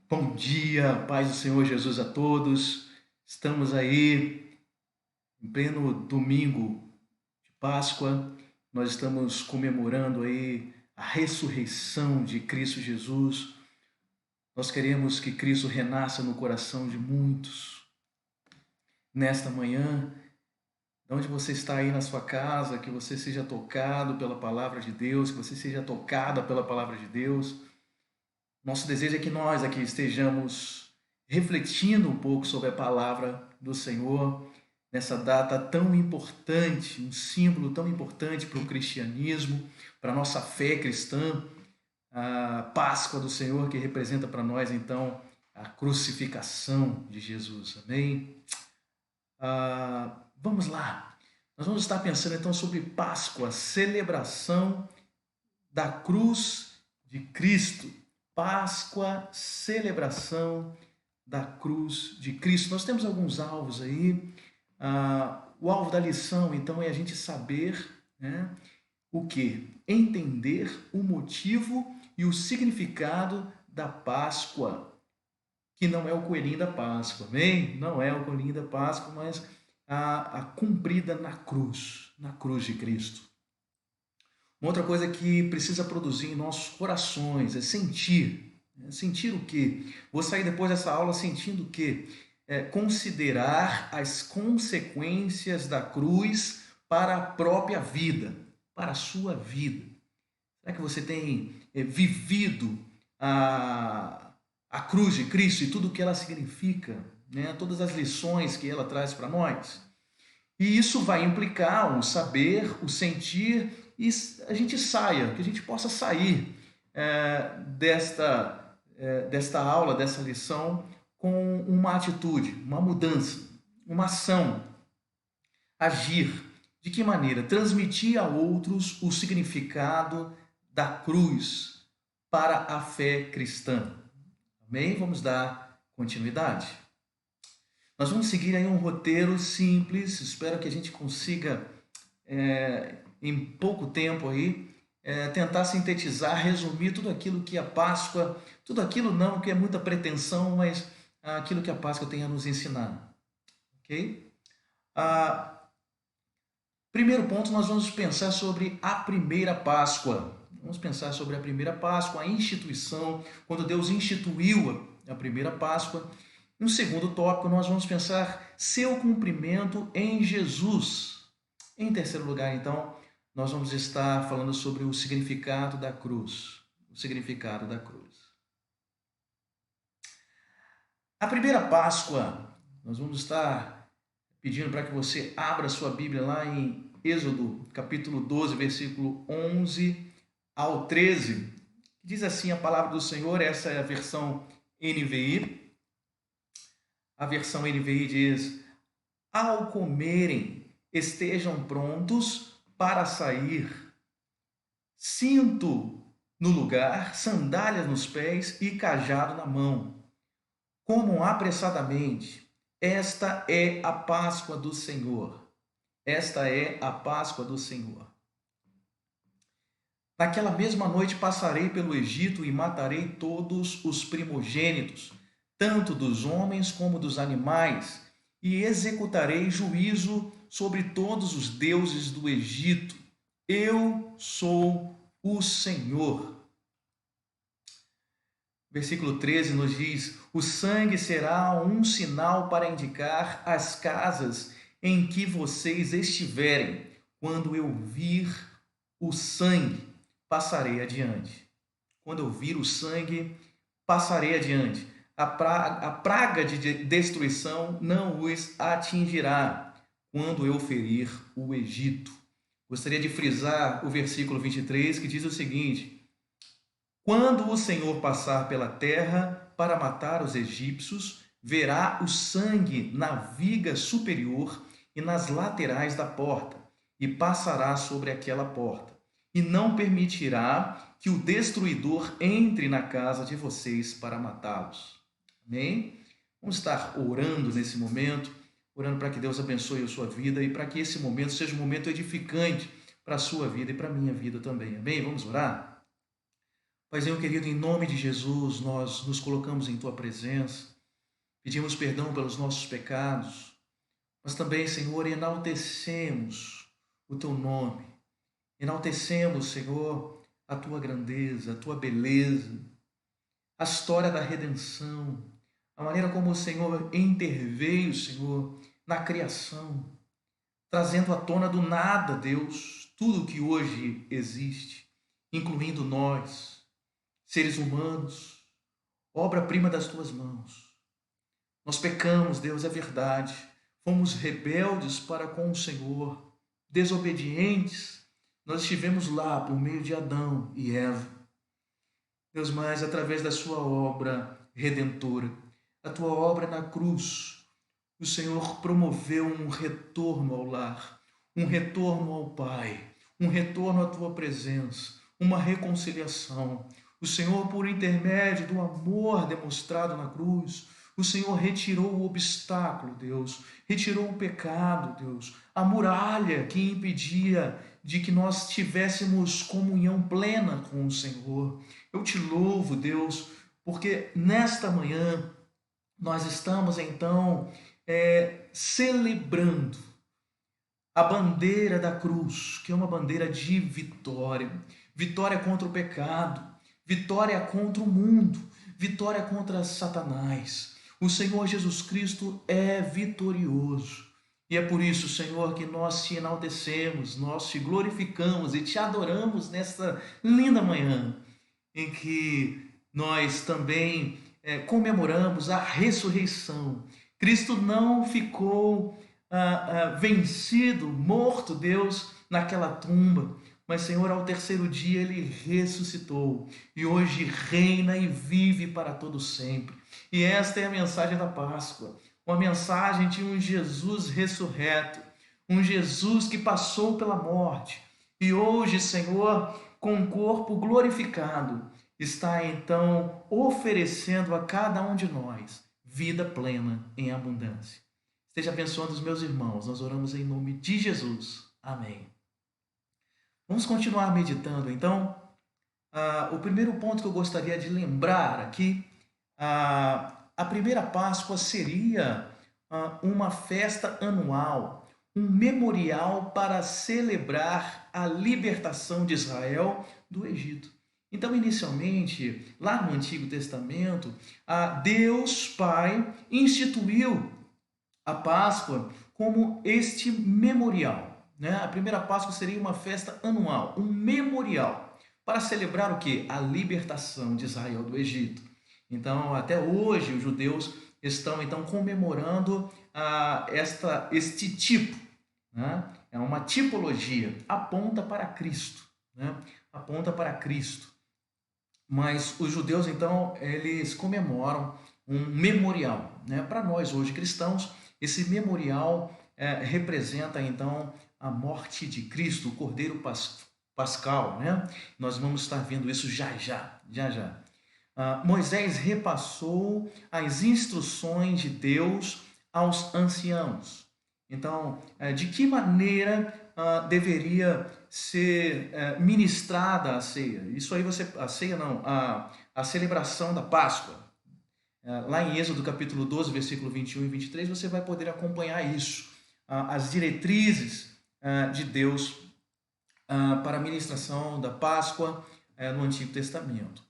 Bom dia, paz do Senhor Jesus a todos. Estamos aí em pleno domingo de Páscoa. Nós estamos comemorando aí a ressurreição de Cristo Jesus. Nós queremos que Cristo renasça no coração de muitos. Nesta manhã, de onde você está aí na sua casa, que você seja tocado pela palavra de Deus, que você seja tocada pela palavra de Deus. Nosso desejo é que nós aqui estejamos refletindo um pouco sobre a palavra do Senhor nessa data tão importante, um símbolo tão importante para o cristianismo, para a nossa fé cristã, a Páscoa do Senhor, que representa para nós então a crucificação de Jesus. Amém? Vamos lá. Nós vamos estar pensando então sobre Páscoa, celebração da cruz de Cristo. Páscoa, celebração da cruz de Cristo. Nós temos alguns alvos aí. O alvo da lição, então, é a gente saber, né, o que? Entender o motivo e o significado da Páscoa, que não é o coelhinho da Páscoa, amém? Não é o coelhinho da Páscoa, mas a cumprida na cruz de Cristo. Uma outra coisa que precisa produzir em nossos corações é sentir. Sentir o quê? Vou sair depois dessa aula sentindo o quê? Considerar as consequências da cruz para a própria vida, para a sua vida. Será que você tem vivido a cruz de Cristo e tudo o que ela significa, né? Todas as lições que ela traz para nós? E isso vai implicar o saber, o sentir e a gente saia, que a gente possa sair desta aula, dessa lição, com uma atitude, uma mudança, uma ação, agir. De que maneira? Transmitir a outros o significado da cruz para a fé cristã. Amém? Vamos dar continuidade. Nós vamos seguir aí um roteiro simples, espero que a gente consiga, em pouco tempo aí, tentar sintetizar, resumir tudo aquilo que a Páscoa, tudo aquilo não que é muita pretensão, mas aquilo que a Páscoa tem a nos ensinar. Ok? Primeiro ponto, nós vamos pensar sobre a primeira Páscoa. Vamos pensar sobre a primeira Páscoa, a instituição, quando Deus instituiu a primeira Páscoa. No segundo tópico, nós vamos pensar seu cumprimento em Jesus. Em terceiro lugar, então, nós vamos estar falando sobre o significado da cruz. O significado da cruz. A primeira Páscoa, nós vamos estar pedindo para que você abra sua Bíblia lá em Êxodo, capítulo 12, versículo 11 ao 13. Diz assim a palavra do Senhor, essa é a versão NVI. A versão NVI diz: ao comerem, estejam prontos para sair. Cinto no lugar, sandálias nos pés e cajado na mão. Comam apressadamente. Esta é a Páscoa do Senhor. Esta é a Páscoa do Senhor. Naquela mesma noite passarei pelo Egito e matarei todos os primogênitos, tanto dos homens como dos animais, e executarei juízo sobre todos os deuses do Egito. Eu sou o Senhor. Versículo 13 nos diz: o sangue será um sinal para indicar as casas em que vocês estiverem. Quando eu vir o sangue, passarei adiante. Quando eu vir o sangue, passarei adiante. A praga de destruição não os atingirá quando eu ferir o Egito. Gostaria de frisar o versículo 23, que diz o seguinte: quando o Senhor passar pela terra para matar os egípcios, verá o sangue na viga superior e nas laterais da porta, e passará sobre aquela porta, e não permitirá que o destruidor entre na casa de vocês para matá-los. Amém? Vamos estar orando nesse momento, orando para que Deus abençoe a sua vida e para que esse momento seja um momento edificante para a sua vida e para a minha vida também. Amém? Vamos orar? Paizinho querido, em nome de Jesus, nós nos colocamos em Tua presença, pedimos perdão pelos nossos pecados, mas também, Senhor, enaltecemos o Teu nome, enaltecemos, Senhor, a Tua grandeza, a Tua beleza, a história da redenção, a maneira como o Senhor interveio, Senhor, na criação, trazendo à tona do nada, Deus, tudo o que hoje existe, incluindo nós, seres humanos, obra-prima das tuas mãos. Nós pecamos, Deus, é verdade. Fomos rebeldes para com o Senhor, desobedientes. Nós estivemos lá por meio de Adão e Eva. Deus, mas através da sua obra redentora, a tua obra na cruz, o Senhor promoveu um retorno ao lar, um retorno ao Pai, um retorno à tua presença, uma reconciliação. O Senhor, por intermédio do amor demonstrado na cruz, o Senhor retirou o obstáculo, Deus, retirou o pecado, Deus, a muralha que impedia de que nós tivéssemos comunhão plena com o Senhor. Eu te louvo, Deus, porque nesta manhã nós estamos então celebrando a bandeira da cruz, que é uma bandeira de vitória, vitória contra o pecado, vitória contra o mundo, vitória contra Satanás. O Senhor Jesus Cristo é vitorioso. E é por isso, Senhor, que nós te enaltecemos, nós te glorificamos e te adoramos nesta linda manhã, em que nós também comemoramos a ressurreição. Cristo não ficou vencido, morto, Deus, naquela tumba, mas, Senhor, ao terceiro dia ele ressuscitou e hoje reina e vive para todo sempre. E esta é a mensagem da Páscoa, uma mensagem de um Jesus ressurreto, um Jesus que passou pela morte e hoje, Senhor, com o corpo glorificado, está então oferecendo a cada um de nós vida plena em abundância. Esteja abençoando os meus irmãos. Nós oramos em nome de Jesus. Amém. Vamos continuar meditando então. O primeiro ponto que eu gostaria de lembrar aqui, a primeira Páscoa seria uma festa anual, um memorial para celebrar a libertação de Israel do Egito. Então, inicialmente, lá no Antigo Testamento, Deus Pai instituiu a Páscoa como este memorial, né? A primeira Páscoa seria uma festa anual, um memorial, para celebrar o quê? A libertação de Israel do Egito. Então, até hoje, os judeus estão então comemorando este tipo, né? É uma tipologia, aponta para Cristo, né? Aponta para Cristo. Mas os judeus, então, eles comemoram um memorial, né? Para nós, hoje, cristãos, esse memorial representa, então, a morte de Cristo, o Cordeiro Pascal, né? Nós vamos estar vendo isso já. Moisés repassou as instruções de Deus aos anciãos. Então, de que maneira deveria ser ministrada a ceia? Isso aí a ceia não, a celebração da Páscoa. Lá em Êxodo capítulo 12, versículo 21 e 23, você vai poder acompanhar isso. As diretrizes de Deus para a ministração da Páscoa no Antigo Testamento.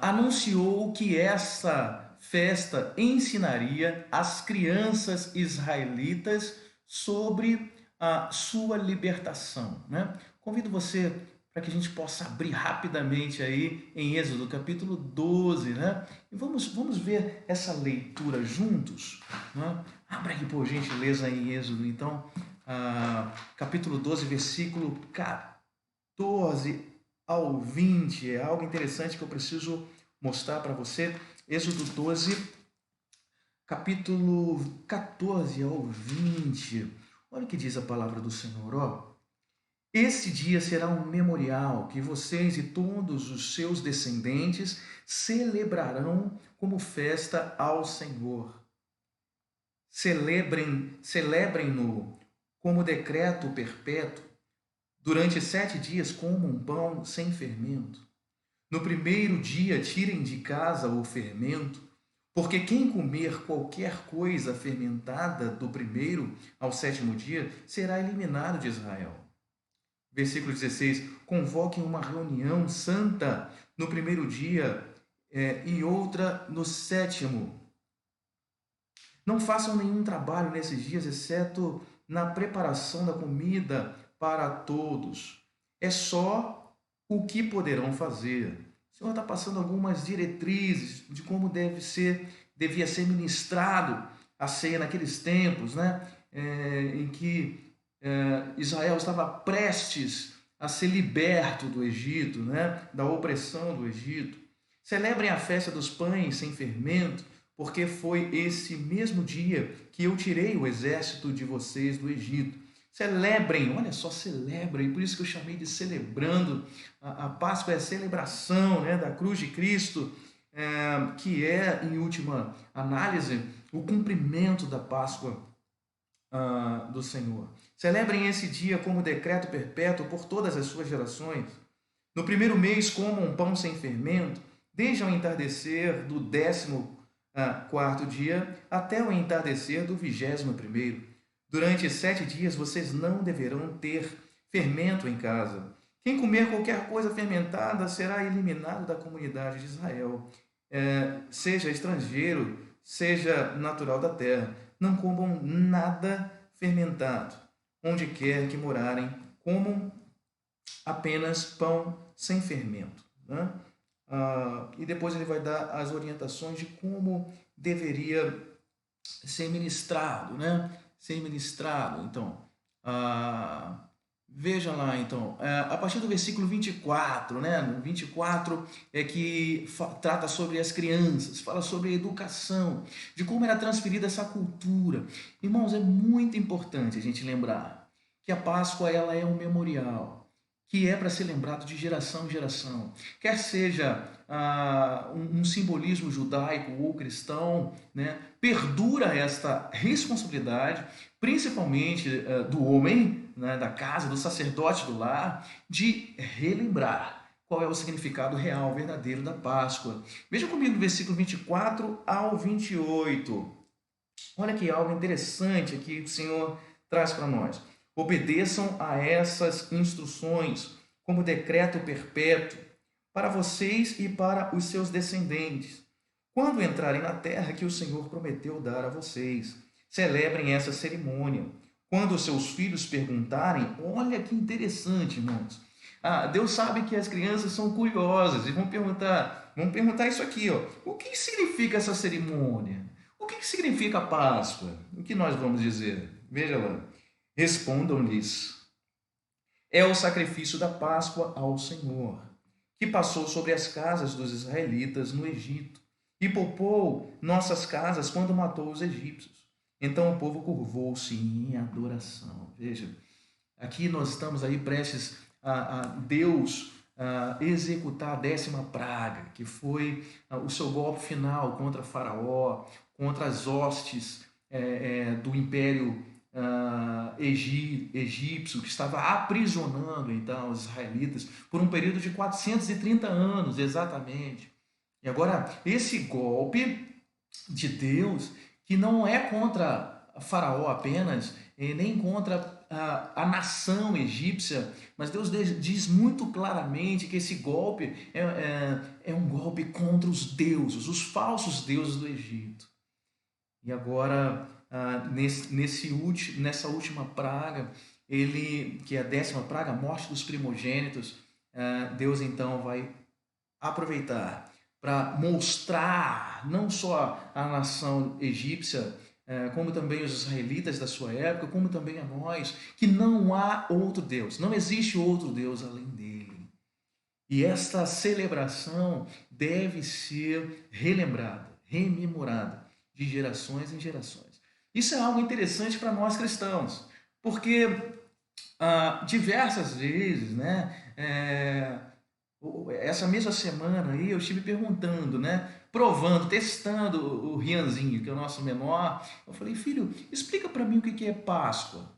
Anunciou que essa festa ensinaria as crianças israelitas sobre a sua libertação, né? Convido você para que a gente possa abrir rapidamente aí em Êxodo capítulo 12, né? E vamos ver essa leitura juntos, né? Abra aqui por gentileza em Êxodo, então, capítulo 12, versículo 14 ao 20, é algo interessante que eu preciso mostrar para você. Êxodo 12, capítulo 14 ao 20. Olha o que diz a palavra do Senhor, ó. Este dia será um memorial que vocês e todos os seus descendentes celebrarão como festa ao Senhor. Celebrem-no como decreto perpétuo. Durante 7 dias comam um pão sem fermento. No primeiro dia, tirem de casa o fermento, porque quem comer qualquer coisa fermentada do primeiro ao sétimo dia será eliminado de Israel. Versículo 16: convoquem uma reunião santa no primeiro dia e outra no sétimo. Não façam nenhum trabalho nesses dias, exceto na preparação da comida para todos. É só o que poderão fazer. O Senhor está passando algumas diretrizes de como devia ser ministrado a ceia naqueles tempos, né? Em que Israel estava prestes a ser liberto do Egito, né? Da opressão do Egito. Celebrem a festa dos pães sem fermento, porque foi esse mesmo dia que eu tirei o exército de vocês do Egito. Celebrem, olha só, celebrem, por isso que eu chamei de celebrando. A Páscoa é a celebração, né, da cruz de Cristo, que é, em última análise, o cumprimento da Páscoa do Senhor. Celebrem esse dia como decreto perpétuo por todas as suas gerações. No primeiro mês, comam um pão sem fermento, desde o entardecer do 14º dia até o entardecer do 21º. Durante 7 dias vocês não deverão ter fermento em casa. Quem comer qualquer coisa fermentada será eliminado da comunidade de Israel, seja estrangeiro, seja natural da terra. Não comam nada fermentado. Onde quer que morarem, comam apenas pão sem fermento. Né? E depois ele vai dar as orientações de como deveria ser ministrado, né? Ser ministrado. Então, veja lá, então, a partir do versículo 24, né? No 24 é que trata sobre as crianças, fala sobre a educação, de como era transferida essa cultura. Irmãos, é muito importante a gente lembrar que a Páscoa ela é um memorial, que é para ser lembrado de geração em geração, quer seja um simbolismo judaico ou cristão, né? Perdura esta responsabilidade, principalmente do homem, né? Da casa, do sacerdote do lar, de relembrar qual é o significado real, verdadeiro da Páscoa. Veja comigo o versículo 24 ao 28. Olha que algo interessante aqui que o Senhor traz para nós. Obedeçam a essas instruções como decreto perpétuo para vocês e para os seus descendentes. Quando entrarem na terra que o Senhor prometeu dar a vocês, celebrem essa cerimônia. Quando os seus filhos perguntarem, olha que interessante, irmãos. Deus sabe que as crianças são curiosas e vão perguntar isso aqui, ó. O que significa essa cerimônia? O que significa a Páscoa? O que nós vamos dizer? Veja lá. Respondam-lhes: é o sacrifício da Páscoa ao Senhor, que passou sobre as casas dos israelitas no Egito e poupou nossas casas quando matou os egípcios. Então o povo curvou-se em adoração. Veja, aqui nós estamos aí prestes a Deus executar a 10ª praga, que foi o seu golpe final contra Faraó, contra as hostes do Império egípcio, que estava aprisionando então os israelitas por um período de 430 anos, exatamente. E agora, esse golpe de Deus, que não é contra Faraó apenas, nem contra a nação egípcia, mas Deus diz muito claramente que esse golpe é um golpe contra os deuses, os falsos deuses do Egito. E agora, nessa última praga, que é a 10ª praga, a morte dos primogênitos, Deus então vai aproveitar para mostrar não só a nação egípcia, como também os israelitas da sua época, como também a nós, que não há outro Deus, não existe outro Deus além dele. E esta celebração deve ser relembrada, rememorada, de gerações em gerações. Isso é algo interessante para nós cristãos, porque diversas vezes, né, essa mesma semana aí eu estive perguntando, né, provando, testando o Rianzinho, que é o nosso menor. Eu falei: filho, explica para mim o que é Páscoa.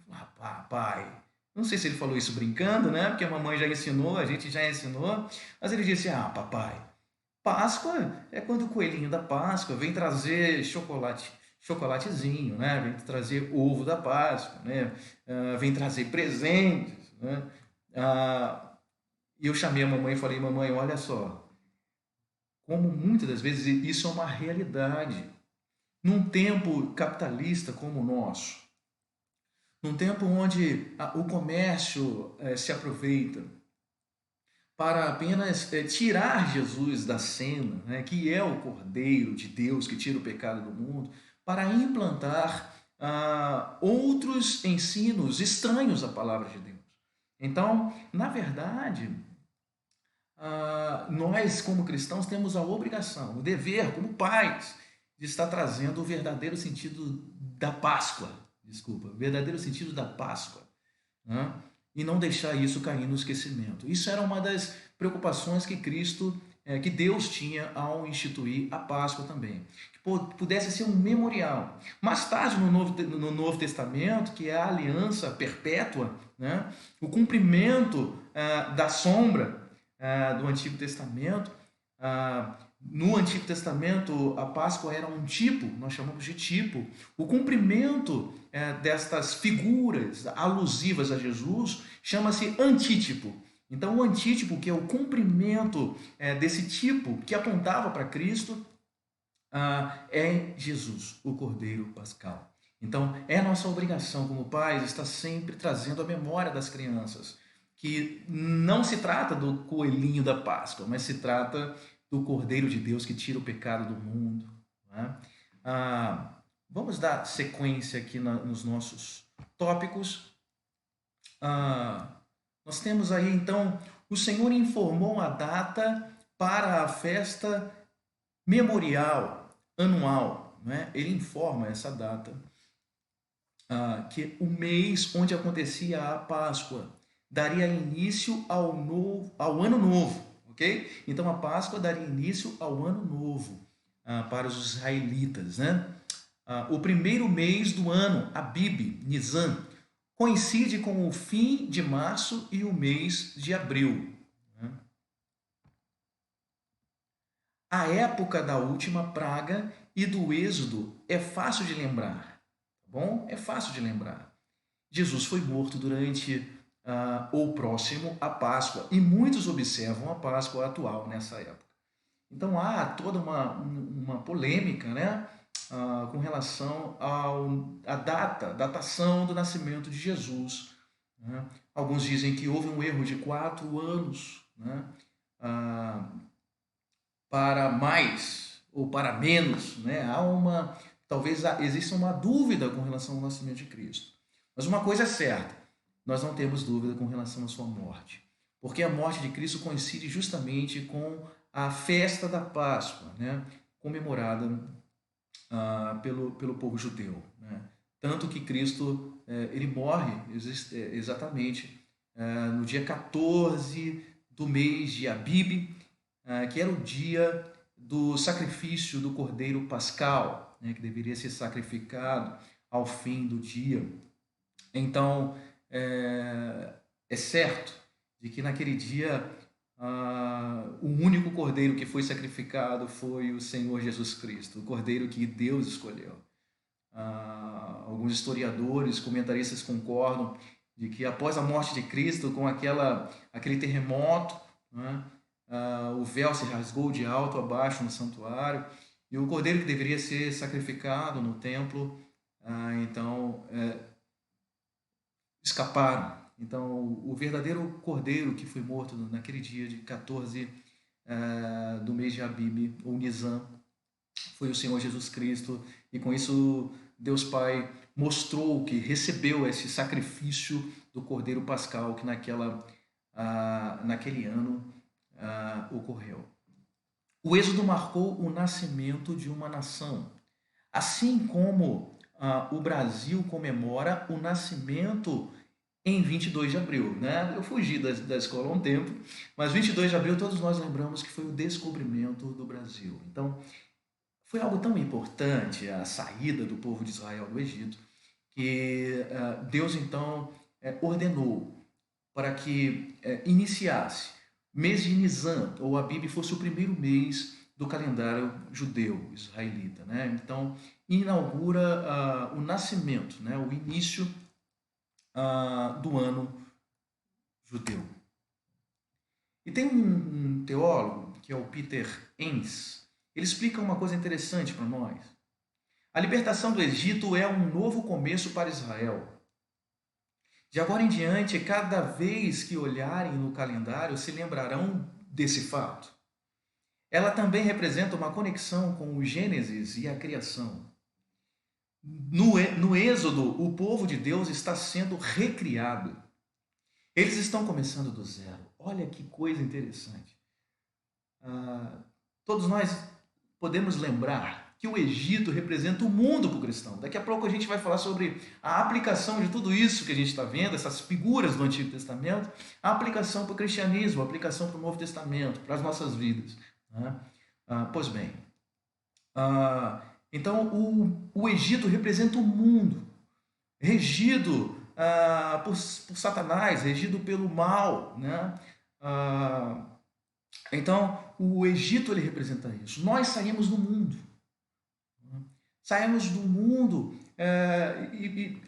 Ele falou: pai, Não sei se ele falou isso brincando, né? Porque a mamãe já ensinou, a gente já ensinou. Mas ele disse: Ah, papai, Páscoa é quando o coelhinho da Páscoa vem trazer chocolatezinho, né? Vem trazer ovo da Páscoa, né? Vem trazer presentes, né? Ah, e eu chamei a mamãe e falei: Mamãe, olha só, como muitas das vezes isso é uma realidade. Num tempo capitalista como o nosso, num tempo onde o comércio se aproveita para apenas tirar Jesus da cena, né, que é o Cordeiro de Deus que tira o pecado do mundo, para implantar outros ensinos estranhos à palavra de Deus. Então, na verdade, nós, como cristãos, temos a obrigação, o dever, como pais, de estar trazendo o verdadeiro sentido da Páscoa, desculpa, o verdadeiro sentido da Páscoa, né? E não deixar isso cair no esquecimento. Isso era uma das preocupações que que Deus tinha ao instituir a Páscoa também, que pudesse ser um memorial. Mais tarde, no Novo Testamento, que é a aliança perpétua, né? O cumprimento da sombra do Antigo Testamento. No Antigo Testamento, a Páscoa era um tipo, nós chamamos de tipo. O cumprimento destas figuras alusivas a Jesus chama-se antítipo. Então, o antítipo, que é o cumprimento desse tipo que apontava para Cristo, é Jesus, o Cordeiro Pascal. Então, é nossa obrigação como pais estar sempre trazendo a memória das crianças que não se trata do coelhinho da Páscoa, mas se trata do Cordeiro de Deus que tira o pecado do mundo. Né? Vamos dar sequência aqui nos nossos tópicos. Nós temos aí, então, o Senhor informou a data para a festa memorial anual. Né? Ele informa essa data, que o mês onde acontecia a Páscoa daria início ao ano novo, ok? Então a Páscoa daria início ao ano novo para os israelitas, né? O primeiro mês do ano, Abib, Nisan, coincide com o fim de março e o mês de abril. Né? A época da última praga e do êxodo é fácil de lembrar, tá bom? É fácil de lembrar. Jesus foi morto durante ou próximo à Páscoa e muitos observam a Páscoa atual nessa época. Então há toda uma polêmica, né, com relação à datação do nascimento de Jesus. Né? Alguns dizem que houve um erro de 4 anos, né, para mais ou para menos. Né? Talvez exista uma dúvida com relação ao nascimento de Cristo. Mas uma coisa é certa, nós não temos dúvida com relação à sua morte, porque a morte de Cristo coincide justamente com a festa da Páscoa, né, comemorada pelo povo judeu. Né? Tanto que Cristo ele morre exatamente no dia 14 do mês de Abib, que era o dia do sacrifício do Cordeiro Pascal, né, que deveria ser sacrificado ao fim do dia. Então, é certo de que naquele dia o único cordeiro que foi sacrificado foi o Senhor Jesus Cristo, o cordeiro que Deus escolheu. Alguns historiadores, comentaristas concordam de que após a morte de Cristo, com aquele terremoto, né, o véu se rasgou de alto a baixo no santuário, e o cordeiro que deveria ser sacrificado no templo, então escaparam. Então, o verdadeiro cordeiro que foi morto naquele dia de 14 do mês de Abib, ou Nisan, foi o Senhor Jesus Cristo, e com isso Deus Pai mostrou que recebeu esse sacrifício do Cordeiro Pascal que naquele ano ocorreu. O Êxodo marcou o nascimento de uma nação, assim como o Brasil comemora o nascimento em 22 de abril. Né? Eu fugi da escola há um tempo, mas 22 de abril todos nós lembramos que foi o descobrimento do Brasil. Então, foi algo tão importante a saída do povo de Israel do Egito, que Deus então ordenou para que iniciasse mês de Nisan, ou Abib, fosse o primeiro mês do calendário judeu, israelita, né? Então, inaugura o nascimento, né? O início do ano judeu. E tem um teólogo, que é o Peter Enns, ele explica uma coisa interessante para nós. A libertação do Egito é um novo começo para Israel. De agora em diante, cada vez que olharem no calendário, se lembrarão desse fato. Ela também representa uma conexão com o Gênesis e a criação. No Êxodo, o povo de Deus está sendo recriado. Eles estão começando do zero. Olha que coisa interessante. Todos nós podemos lembrar que o Egito representa o mundo para o cristão. Daqui a pouco a gente vai falar sobre a aplicação de tudo isso que a gente está vendo, essas figuras do Antigo Testamento, a aplicação para o cristianismo, a aplicação para o Novo Testamento, para as nossas vidas. Né? Pois bem, então o Egito representa o mundo, regido por Satanás, regido pelo mal, né? Então, o Egito ele representa isso. Nós saímos do mundo. Saímos do mundo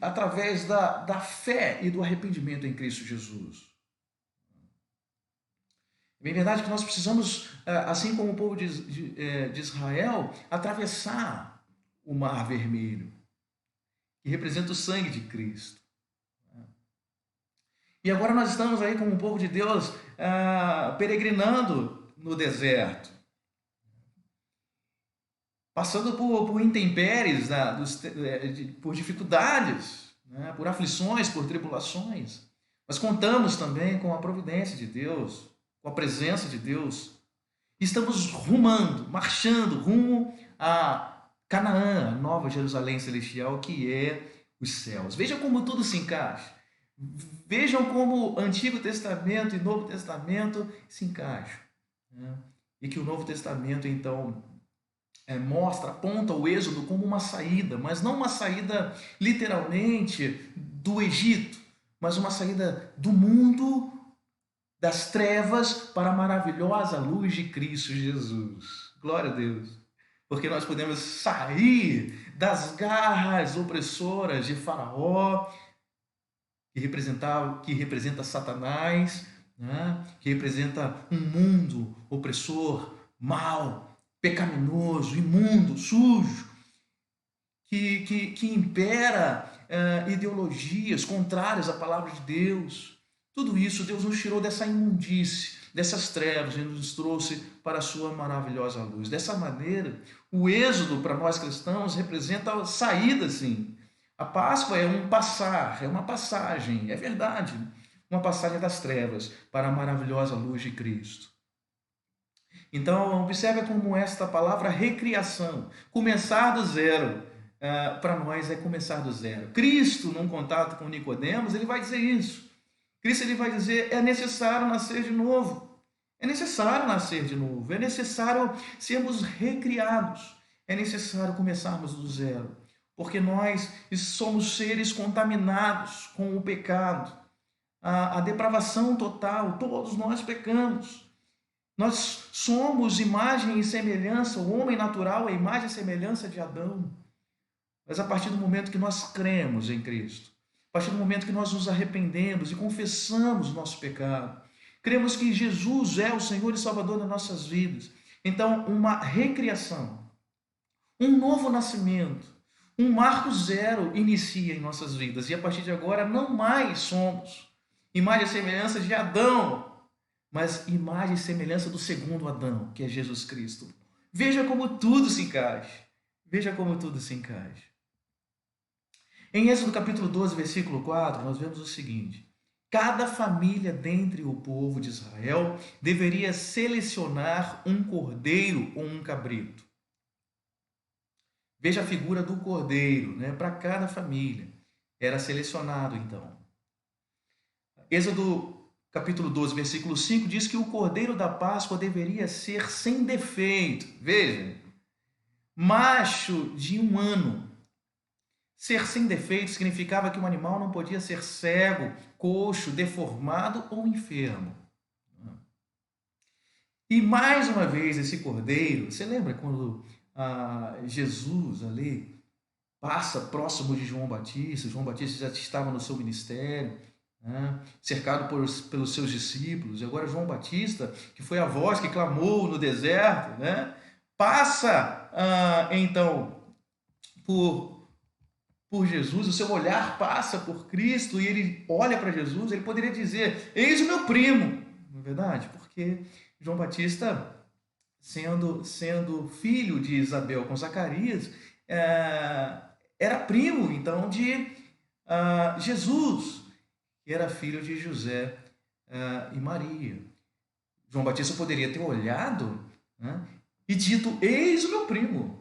através da fé e do arrependimento em Cristo Jesus. É verdade que nós precisamos, assim como o povo de Israel, atravessar o Mar Vermelho, que representa o sangue de Cristo. E agora nós estamos aí como o povo de Deus peregrinando no deserto, passando por intempéries, por dificuldades, né, por aflições, por tribulações. Mas contamos também com a providência de Deus, com a presença de Deus. Estamos marchando rumo a Canaã, a nova Jerusalém celestial, que é os céus. Vejam como tudo se encaixa. Vejam como Antigo Testamento e Novo Testamento se encaixam. Né? E que o Novo Testamento, então, aponta o Êxodo como uma saída, mas não uma saída literalmente do Egito, mas uma saída do mundo das trevas para a maravilhosa luz de Cristo Jesus. Glória a Deus. Porque nós podemos sair das garras opressoras de Faraó, que representa Satanás, né? Que representa um mundo opressor, mau, pecaminoso, imundo, sujo, que impera ideologias contrárias à palavra de Deus. Tudo isso Deus nos tirou dessa imundície, dessas trevas, e nos trouxe para a sua maravilhosa luz. Dessa maneira, o Êxodo para nós cristãos representa a saída, sim. A Páscoa é um passar, é uma passagem, é verdade, uma passagem das trevas para a maravilhosa luz de Cristo. Então, observe como esta palavra recriação, começar do zero, para nós é começar do zero. Cristo, num contato com Nicodemos, ele vai dizer isso. Cristo ele vai dizer, é necessário nascer de novo. É necessário nascer de novo, é necessário sermos recriados, é necessário começarmos do zero. Porque nós somos seres contaminados com o pecado, a depravação total, todos nós pecamos. Nós somos imagem e semelhança, o homem natural é imagem e semelhança de Adão. Mas a partir do momento que nós cremos em Cristo, a partir do momento que nós nos arrependemos e confessamos o nosso pecado, cremos que Jesus é o Senhor e Salvador das nossas vidas, então uma recriação, um novo nascimento, um marco zero inicia em nossas vidas. E a partir de agora não mais somos imagem e semelhança de Adão, mas imagem e semelhança do segundo Adão, que é Jesus Cristo. Veja como tudo se encaixa. Veja como tudo se encaixa. Em Êxodo capítulo 12, versículo 4, nós vemos o seguinte: cada família dentre o povo de Israel deveria selecionar um cordeiro ou um cabrito. Veja a figura do cordeiro, né? Para cada família. Era selecionado, então. Êxodo capítulo 12, versículo 5, diz que o cordeiro da Páscoa deveria ser sem defeito. Veja, macho de 1 ano, Ser sem defeito significava que um animal não podia ser cego, coxo, deformado ou enfermo. E mais uma vez esse cordeiro, você lembra quando Jesus ali passa próximo de João Batista já estava no seu ministério, né, cercado pelos seus discípulos, e agora João Batista, que foi a voz que clamou no deserto, né, passa então por Jesus, o seu olhar passa por Cristo e ele olha para Jesus, ele poderia dizer: eis o meu primo, não é verdade? Porque João Batista, sendo filho de Isabel com Zacarias, era primo então de Jesus, que era filho de José e Maria. João Batista poderia ter olhado, né, e dito: eis o meu primo.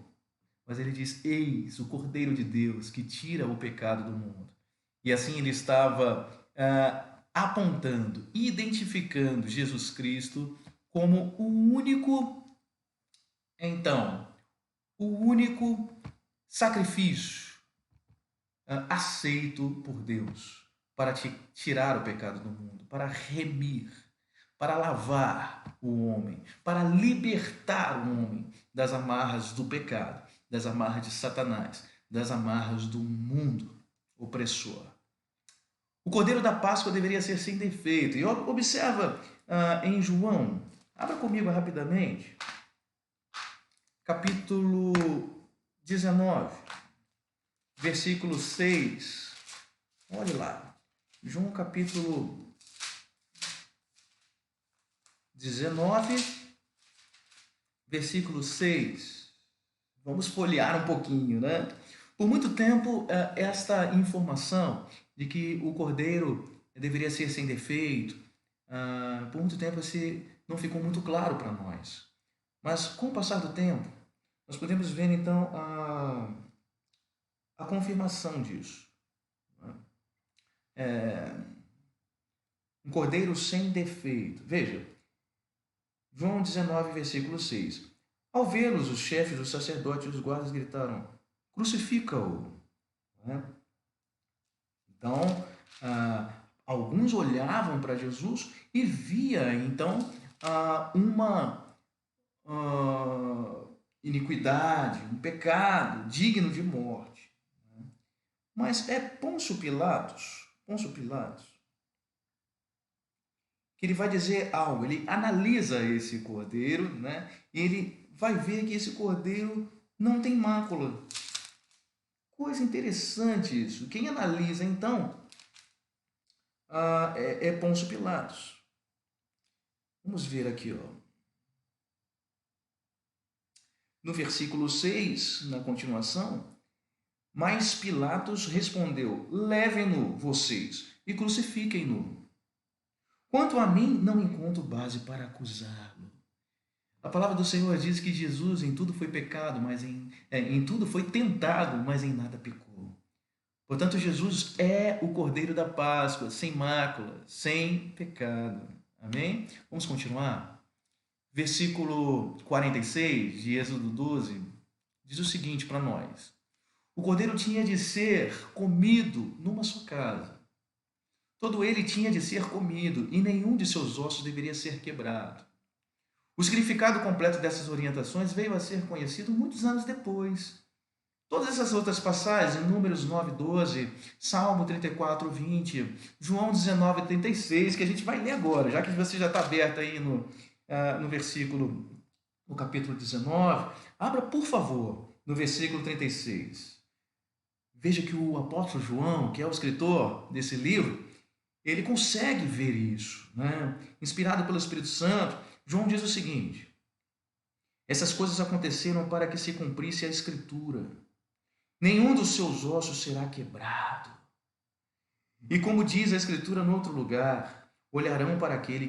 Mas ele diz: eis o Cordeiro de Deus que tira o pecado do mundo. E assim ele estava apontando, identificando Jesus Cristo como então, o único sacrifício aceito por Deus para tirar o pecado do mundo, para remir, para lavar o homem, para libertar o homem das amarras do pecado, das amarras de Satanás, das amarras do mundo opressor. O Cordeiro da Páscoa deveria ser sem defeito. E observa em João, abra comigo rapidamente, capítulo 19, versículo 6. Olhe lá, João capítulo 19, versículo 6. Vamos folhear um pouquinho, né? Por muito tempo, esta informação de que o cordeiro deveria ser sem defeito, por muito tempo não ficou muito claro para nós. Mas com o passar do tempo, nós podemos ver então a confirmação disso. Um cordeiro sem defeito. Veja, João 19, versículo 6. Ao vê-los, os chefes, os sacerdotes e os guardas gritaram: crucifica-o. Então, alguns olhavam para Jesus e via então uma iniquidade, um pecado digno de morte. Mas é Pôncio Pilatos, que ele vai dizer algo, ele analisa esse cordeiro, né? E ele vai ver que esse cordeiro não tem mácula. Coisa interessante isso. Quem analisa, então, é Pôncio Pilatos. Vamos ver aqui, ó. No versículo 6, na continuação, mas Pilatos respondeu: levem-no vocês e crucifiquem-no. Quanto a mim, não encontro base para acusá-lo. A palavra do Senhor diz que Jesus em tudo foi pecado, mas em tudo foi tentado, mas em nada pecou. Portanto, Jesus é o Cordeiro da Páscoa, sem mácula, sem pecado. Amém? Vamos continuar? Versículo 46 de Êxodo 12 diz o seguinte para nós: o cordeiro tinha de ser comido numa só casa. Todo ele tinha de ser comido e nenhum de seus ossos deveria ser quebrado. O significado completo dessas orientações veio a ser conhecido muitos anos depois. Todas essas outras passagens, Números 9, 12, Salmo 34, 20, João 19, 36, que a gente vai ler agora, já que você já está aberto aí no versículo, no capítulo 19, abra, por favor, no versículo 36. Veja que o apóstolo João, que é o escritor desse livro, ele consegue ver isso, né? Inspirado pelo Espírito Santo, João diz o seguinte: essas coisas aconteceram para que se cumprisse a Escritura. Nenhum dos seus ossos será quebrado. E como diz a Escritura no outro lugar, olharão para aquele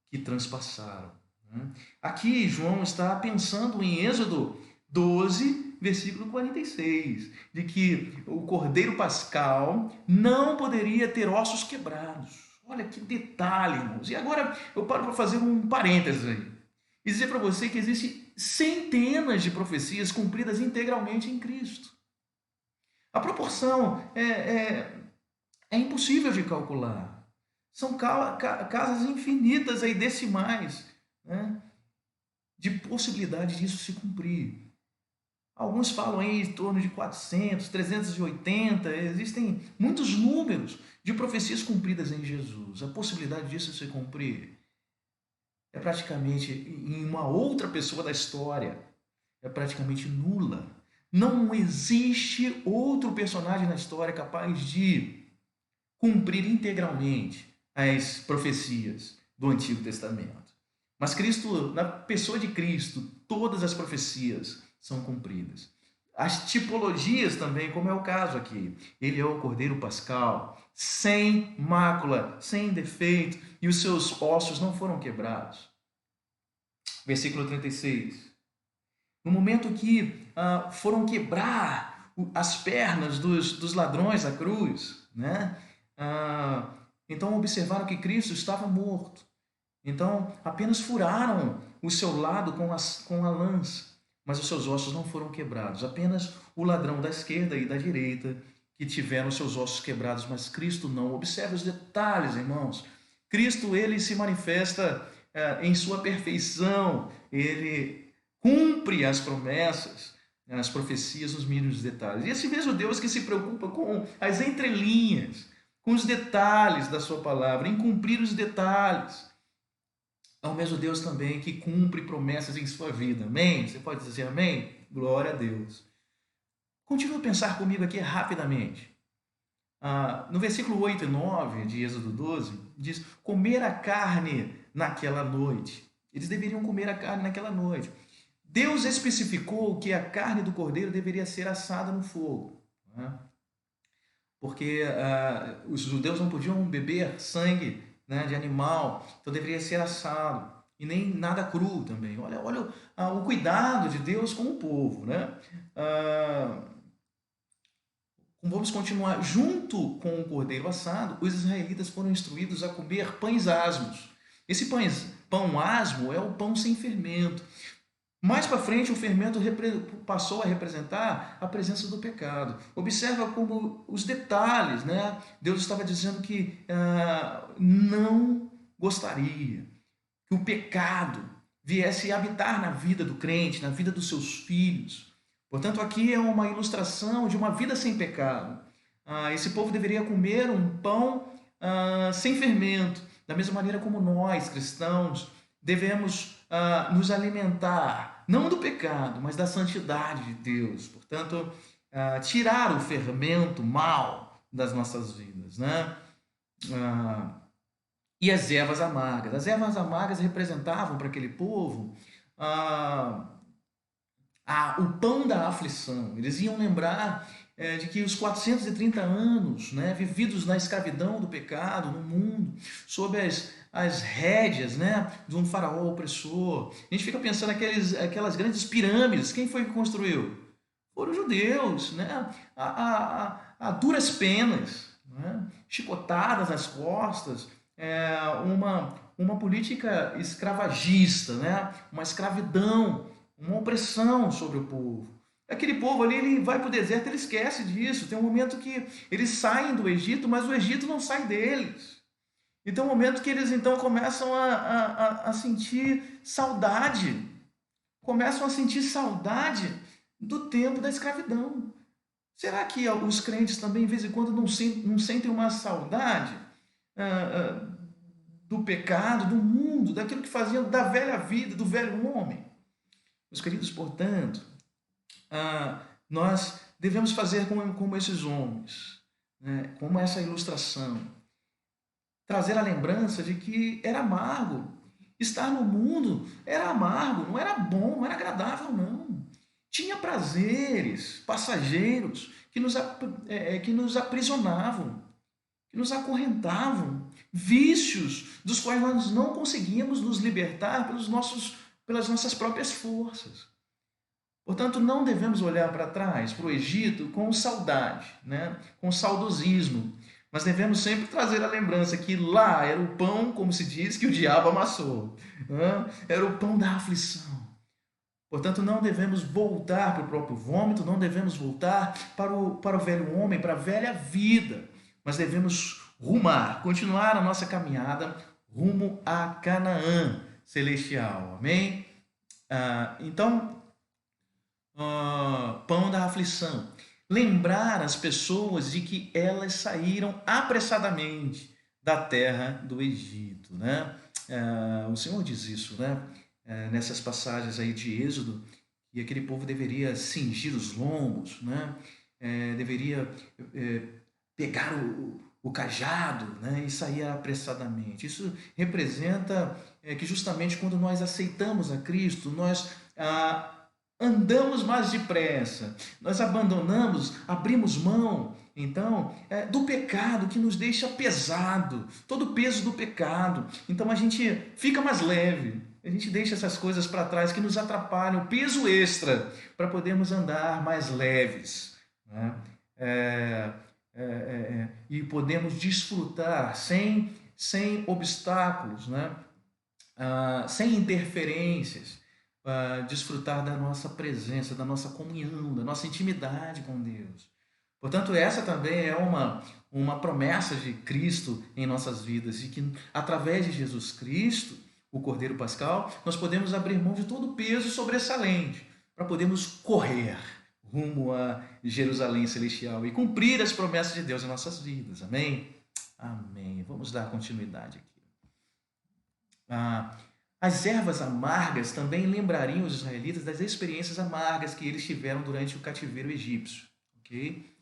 que transpassaram. Aqui João está pensando em Êxodo 12, versículo 46, de que o Cordeiro Pascal não poderia ter ossos quebrados. Olha que detalhe, irmãos. E agora eu paro para fazer um parênteses aí e dizer para você que existem centenas de profecias cumpridas integralmente em Cristo. A proporção é impossível de calcular. São casas infinitas aí, decimais, né, de possibilidade disso se cumprir. Alguns falam aí em torno de 400, 380, existem muitos números de profecias cumpridas em Jesus. A possibilidade disso se cumprir é praticamente em uma outra pessoa da história, é praticamente nula. Não existe outro personagem na história capaz de cumprir integralmente as profecias do Antigo Testamento. Mas Cristo, na pessoa de Cristo, todas as profecias são cumpridas. As tipologias também, como é o caso aqui. Ele é o Cordeiro Pascal, sem mácula, sem defeito, e os seus ossos não foram quebrados. Versículo 36. No momento que foram quebrar as pernas dos ladrões à cruz, né? Então observaram que Cristo estava morto. Então apenas furaram o seu lado com a lança, mas os seus ossos não foram quebrados. Apenas o ladrão da esquerda e da direita que tiveram seus ossos quebrados, mas Cristo não. Observe os detalhes, irmãos. Cristo, ele se manifesta em sua perfeição, ele cumpre as promessas, as profecias nos mínimos detalhes. E esse mesmo Deus que se preocupa com as entrelinhas, com os detalhes da sua palavra, em cumprir os detalhes, é o mesmo Deus também que cumpre promessas em sua vida. Amém? Você pode dizer amém? Glória a Deus. Continua a pensar comigo aqui rapidamente. No versículo 8 e 9 de Êxodo 12, diz: comer a carne naquela noite. Eles deveriam comer a carne naquela noite. Deus especificou que a carne do cordeiro deveria ser assada no fogo, né? Porque os judeus não podiam beber sangue, né, de animal, então deveria ser assado, e nem nada cru também. Olha o cuidado de Deus com o povo, né? Vamos continuar. Junto com o cordeiro assado, os israelitas foram instruídos a comer pães asmos. Esse pão asmo é o pão sem fermento. Mais para frente, o fermento passou a representar a presença do pecado. Observa como os detalhes, né? Deus estava dizendo que não gostaria que o pecado viesse habitar na vida do crente, na vida dos seus filhos. Portanto, aqui é uma ilustração de uma vida sem pecado. Esse povo deveria comer um pão sem fermento, da mesma maneira como nós, cristãos, devemos nos alimentar, não do pecado, mas da santidade de Deus. Portanto, tirar o fermento mal das nossas vidas, né? E as ervas amargas. As ervas amargas representavam para aquele povo o pão da aflição. Eles iam lembrar de que os 430 anos, né, vividos na escravidão do pecado no mundo, sob as rédeas, né, de um faraó opressor. A gente fica pensando aquelas grandes pirâmides. Quem foi que construiu? Foram os judeus, né? A duras penas, né? Chicotadas nas costas, uma política escravagista, né? Uma escravidão, uma opressão sobre o povo. Aquele povo ali, ele vai para o deserto, ele esquece disso. Tem um momento que eles saem do Egito, mas o Egito não sai deles. E tem um momento que eles então começam a sentir saudade. Começam a sentir saudade do tempo da escravidão. Será que os crentes também, de vez em quando, não sentem uma saudade do pecado, do mundo, daquilo que faziam, da velha vida, do velho homem? Meus queridos, portanto, nós devemos fazer como esses homens, né? Como essa ilustração. Trazer a lembrança de que era amargo. Estar no mundo era amargo, não era bom, não era agradável, não. Tinha prazeres passageiros que nos aprisionavam, que nos acorrentavam, vícios dos quais nós não conseguíamos nos libertar pelas nossas próprias forças. Portanto, não devemos olhar para trás, para o Egito, com saudade, né? Com saudosismo, mas devemos sempre trazer a lembrança que lá era o pão, como se diz, que o diabo amassou, né? Era o pão da aflição. Portanto, não devemos voltar para o próprio vômito, não devemos voltar para o velho homem, para a velha vida, mas devemos rumar, continuar a nossa caminhada rumo a Canaã celestial. Amém? Então, pão da aflição. Lembrar as pessoas de que elas saíram apressadamente da terra do Egito, né? O Senhor diz isso, né? Nessas passagens aí de Êxodo, que aquele povo deveria cingir os lombos, né? Deveria pegar o cajado, né? E sair apressadamente. Isso representa que justamente quando nós aceitamos a Cristo, nós andamos mais depressa, nós abandonamos, abrimos mão, então, do pecado que nos deixa pesado, todo o peso do pecado. Então a gente fica mais leve, a gente deixa essas coisas para trás que nos atrapalham, o peso extra, para podermos andar mais leves, né? E podemos desfrutar sem obstáculos, né? Sem interferências, desfrutar da nossa presença, da nossa comunhão, da nossa intimidade com Deus. Portanto, essa também é uma promessa de Cristo em nossas vidas, e que através de Jesus Cristo, o Cordeiro Pascal, nós podemos abrir mão de todo o peso sobressalente para podermos correr rumo a Jerusalém Celestial e cumprir as promessas de Deus em nossas vidas. Amém? Amém. Vamos dar continuidade aqui. As ervas amargas também lembrariam os israelitas das experiências amargas que eles tiveram durante o cativeiro egípcio. Okay?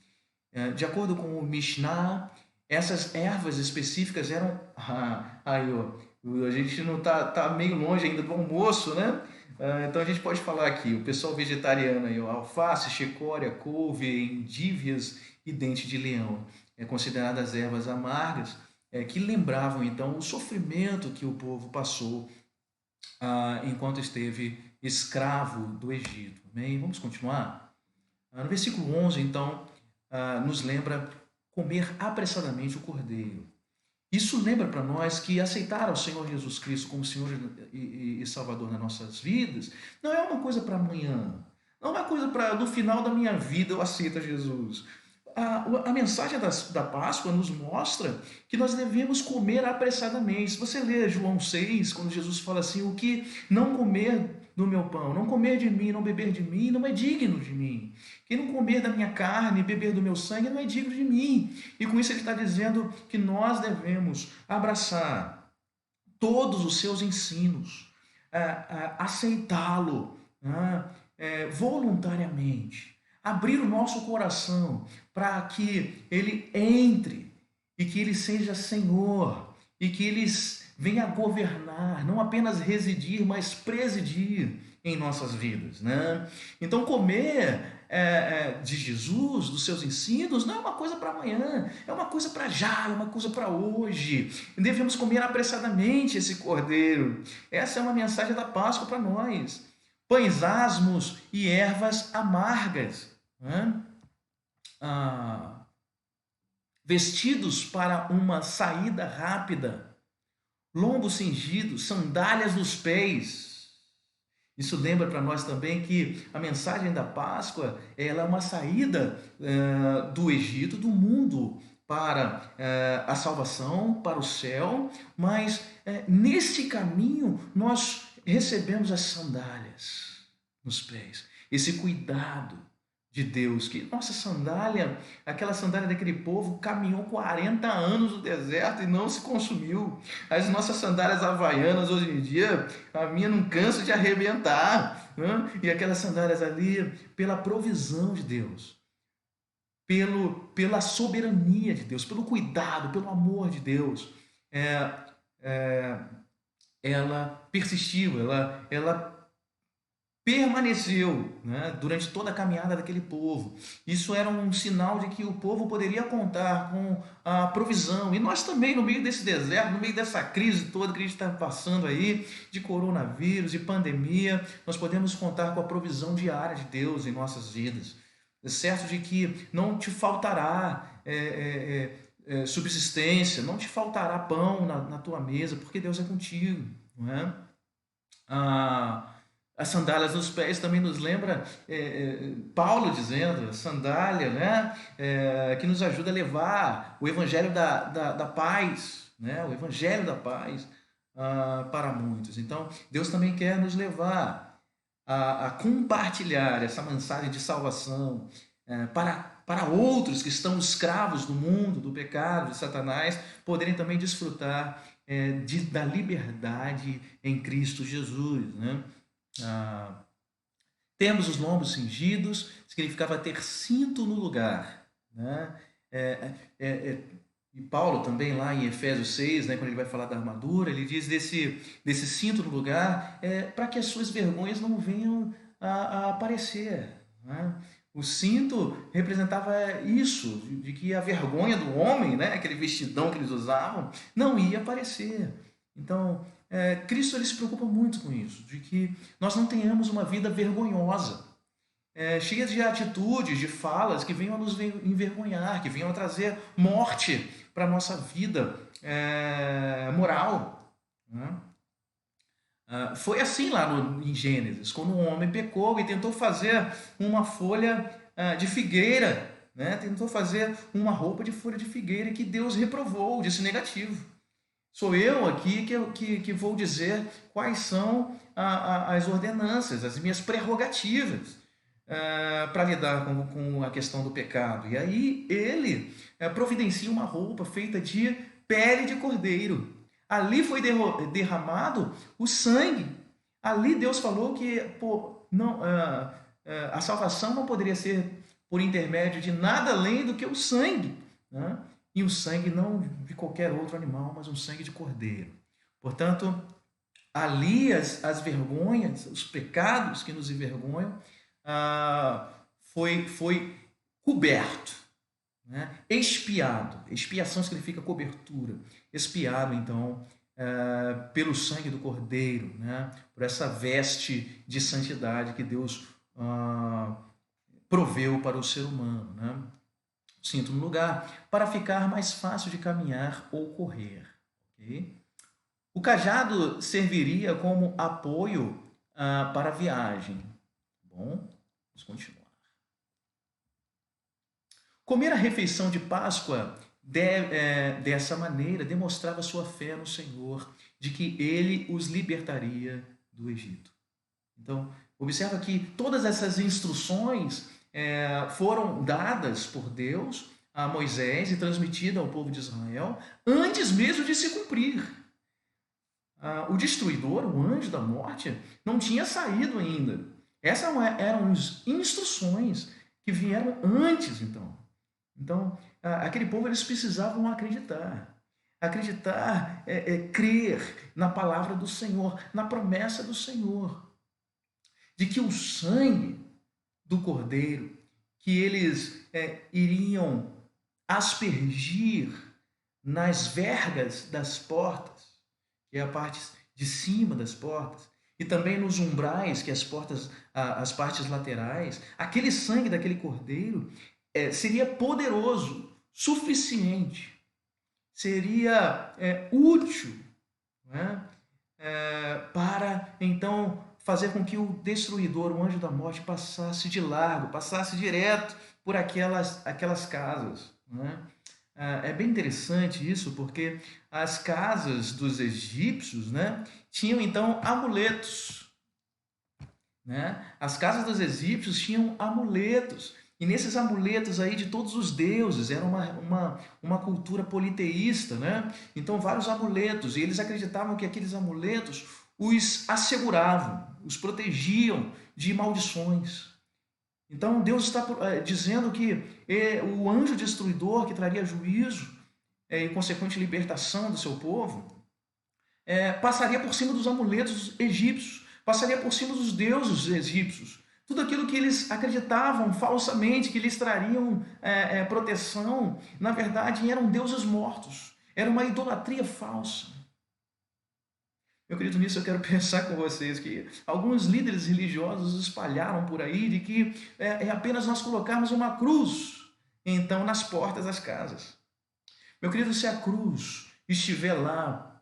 De acordo com o Mishnah, essas ervas específicas eram... a gente não tá meio longe ainda do almoço, né? Então a gente pode falar aqui, o pessoal vegetariano aí, alface, chicória, couve, endívias e dente de leão, consideradas ervas amargas, que lembravam então o sofrimento que o povo passou enquanto esteve escravo do Egito. Amém? Vamos continuar? No versículo 11, então, nos lembra comer apressadamente o cordeiro. Isso lembra para nós que aceitar o Senhor Jesus Cristo como Senhor e Salvador nas nossas vidas não é uma coisa para amanhã, não é uma coisa para no final da minha vida eu aceito Jesus. A mensagem da Páscoa nos mostra que nós devemos comer apressadamente. Se você ler João 6, quando Jesus fala assim, o que não comer do meu pão, não comer de mim, não beber de mim, não é digno de mim. Quem não comer da minha carne, beber do meu sangue, não é digno de mim. E com isso ele está dizendo que nós devemos abraçar todos os seus ensinos, aceitá-lo voluntariamente, abrir o nosso coração para que ele entre e que ele seja Senhor e que ele venha governar, não apenas residir, mas presidir em nossas vidas, né? Então comer de Jesus, dos seus ensinos, não é uma coisa para amanhã, é uma coisa para já, é uma coisa para hoje. Devemos comer apressadamente esse cordeiro. Essa é uma mensagem da Páscoa para nós. Pães asmos e ervas amargas, né? Vestidos para uma saída rápida, lombo cingido, sandálias nos pés. Isso lembra para nós também que a mensagem da Páscoa ela é uma saída do Egito, do mundo, para a salvação, para o céu, mas nesse caminho nós recebemos as sandálias nos pés, esse cuidado de Deus, que nossa sandália, aquela sandália daquele povo caminhou 40 anos no deserto e não se consumiu. As nossas sandálias havaianas hoje em dia, a minha não cansa de arrebentar, né? E aquelas sandálias ali, pela provisão de Deus, pela soberania de Deus, pelo cuidado, pelo amor de Deus, ela persistiu, ela permaneceu, né, durante toda a caminhada daquele povo. Isso era um sinal de que o povo poderia contar com a provisão. E nós também, no meio desse deserto, no meio dessa crise toda que a gente está passando aí, de coronavírus, de pandemia, nós podemos contar com a provisão diária de Deus em nossas vidas. É certo de que não te faltará subsistência, não te faltará pão na tua mesa, porque Deus é contigo, não é? As sandálias nos pés também nos lembra Paulo dizendo, sandália, né? Que nos ajuda a levar o evangelho da paz, né? O evangelho da paz para muitos. Então, Deus também quer nos levar a compartilhar essa mensagem de salvação para outros que estão escravos do mundo, do pecado, de Satanás, poderem também desfrutar da liberdade em Cristo Jesus, né? Ah, Temos os lombos cingidos, significava ter cinto no lugar, né? E Paulo também lá em Efésios 6, né, quando ele vai falar da armadura, ele diz desse cinto no lugar, para que as suas vergonhas não venham a aparecer, né? O cinto representava isso, de que a vergonha do homem, né, aquele vestidão que eles usavam, não ia aparecer. Então, Cristo ele se preocupa muito com isso, de que nós não tenhamos uma vida vergonhosa, cheias de atitudes, de falas que venham a nos envergonhar, que venham a trazer morte para a nossa vida moral, né? Foi assim lá em Gênesis, quando o homem pecou e tentou fazer uma folha de figueira, né? Tentou fazer uma roupa de folha de figueira que Deus reprovou, disse negativo. Sou eu aqui que vou dizer quais são as ordenanças, as minhas prerrogativas para lidar com a questão do pecado. E aí ele providencia uma roupa feita de pele de cordeiro. Ali foi derramado o sangue. Ali Deus falou que não, a salvação não poderia ser por intermédio de nada além do que o sangue, né? E o sangue não de qualquer outro animal, mas um sangue de cordeiro. Portanto, ali as vergonhas, os pecados que nos envergonham, foi coberto, né? Expiado. Expiação significa cobertura. Expiado, então, pelo sangue do Cordeiro, né? Por essa veste de santidade que Deus proveu para o ser humano, né? Cinto no lugar, para ficar mais fácil de caminhar ou correr. Okay? O cajado serviria como apoio para a viagem. Bom, vamos continuar. Comer a refeição de Páscoa dessa maneira demonstrava sua fé no Senhor, de que ele os libertaria do Egito. Então, observa que todas essas instruções foram dadas por Deus a Moisés e transmitidas ao povo de Israel antes mesmo de se cumprir. O destruidor, o anjo da morte, não tinha saído ainda. Essas eram as instruções que vieram antes, então. Então, aquele povo, eles precisavam acreditar. Acreditar crer na palavra do Senhor, na promessa do Senhor. De que o sangue do Cordeiro, que eles iriam aspergir nas vergas das portas, que é a parte de cima das portas, e também nos umbrais, que é as partes laterais, aquele sangue daquele cordeiro seria poderoso, suficiente, seria útil, né? Para então fazer com que o destruidor, o anjo da morte, passasse de largo, passasse direto por aquelas casas, né? É bem interessante isso, porque as casas dos egípcios, né, tinham então amuletos, né? As casas dos egípcios tinham amuletos, e nesses amuletos aí de todos os deuses, era uma cultura politeísta, né? Então vários amuletos, e eles acreditavam que aqueles amuletos os asseguravam, os protegiam de maldições. Então Deus está dizendo que o anjo destruidor que traria juízo e consequente libertação do seu povo passaria por cima dos amuletos egípcios, passaria por cima dos deuses egípcios. Tudo aquilo que eles acreditavam falsamente, que lhes trariam proteção, na verdade eram deuses mortos, era uma idolatria falsa. Meu querido, nisso eu quero pensar com vocês que alguns líderes religiosos espalharam por aí de que é apenas nós colocarmos uma cruz, então, nas portas das casas. Meu querido, se a cruz estiver lá,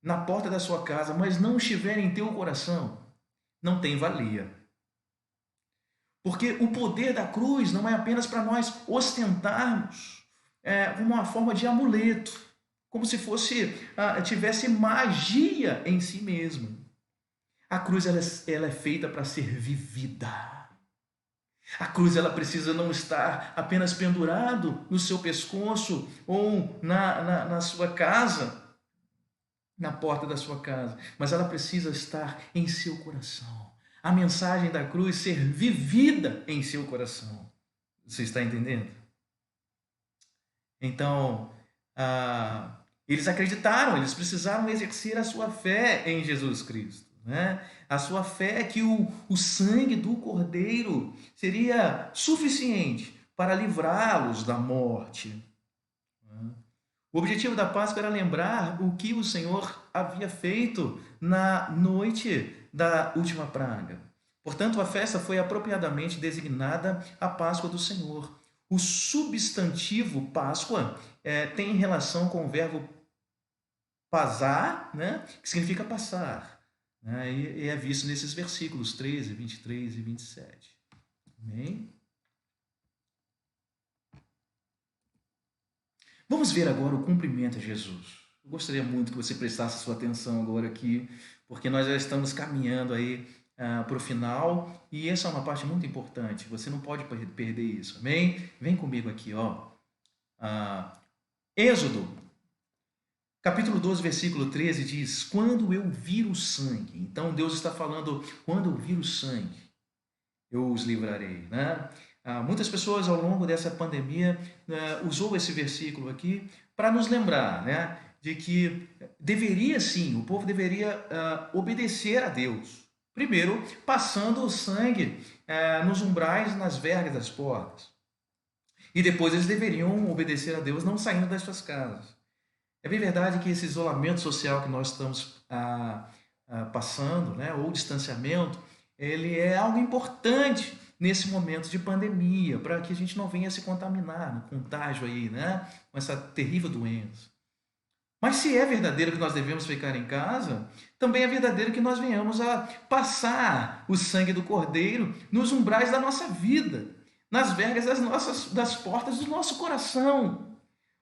na porta da sua casa, mas não estiver em teu coração, não tem valia. Porque o poder da cruz não é apenas para nós ostentarmos como uma forma de amuleto, como se fosse tivesse magia em si mesmo. A cruz ela é feita para ser vivida. A cruz ela precisa não estar apenas pendurado no seu pescoço ou na sua casa, na porta da sua casa, mas ela precisa estar em seu coração. A mensagem da cruz ser vivida em seu coração. Você está entendendo? Então, eles acreditaram, eles precisaram exercer a sua fé em Jesus Cristo. Né? A sua fé é que o sangue do Cordeiro seria suficiente para livrá-los da morte. O objetivo da Páscoa era lembrar o que o Senhor havia feito na noite da última praga. Portanto, a festa foi apropriadamente designada a Páscoa do Senhor. O substantivo Páscoa tem relação com o verbo pasar, né, que significa passar. Né, e é visto nesses versículos 13, 23 e 27. Amém? Vamos ver agora o cumprimento a Jesus. Eu gostaria muito que você prestasse sua atenção agora aqui, porque nós já estamos caminhando aí para o final, e essa é uma parte muito importante, você não pode perder isso, amém? Vem comigo aqui, ó. Êxodo, capítulo 12, versículo 13 diz: quando eu vir o sangue, então Deus está falando, quando eu vir o sangue, eu os livrarei, né? Muitas pessoas ao longo dessa pandemia usou esse versículo aqui para nos lembrar, né, de que deveria sim, o povo deveria obedecer a Deus. Primeiro, passando o sangue nos umbrais, nas vergas das portas. E depois eles deveriam obedecer a Deus não saindo das suas casas. É bem verdade que esse isolamento social que nós estamos passando, né, ou distanciamento, ele é algo importante nesse momento de pandemia, para que a gente não venha se contaminar no contágio aí, né, com essa terrível doença. Mas se é verdadeiro que nós devemos ficar em casa, também é verdadeiro que nós venhamos a passar o sangue do Cordeiro nos umbrais da nossa vida, nas vergas das portas do nosso coração.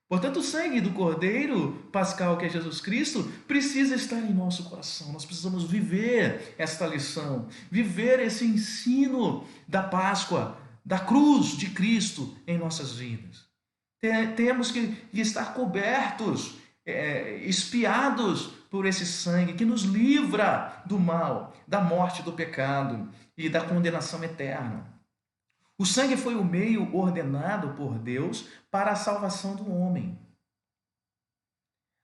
Portanto, o sangue do Cordeiro Pascal, que é Jesus Cristo, precisa estar em nosso coração. Nós precisamos viver esta lição, viver esse ensino da Páscoa, da cruz de Cristo em nossas vidas. Temos que estar cobertos, espiados por esse sangue que nos livra do mal, da morte, do pecado e da condenação eterna. O sangue foi o meio ordenado por Deus para a salvação do homem.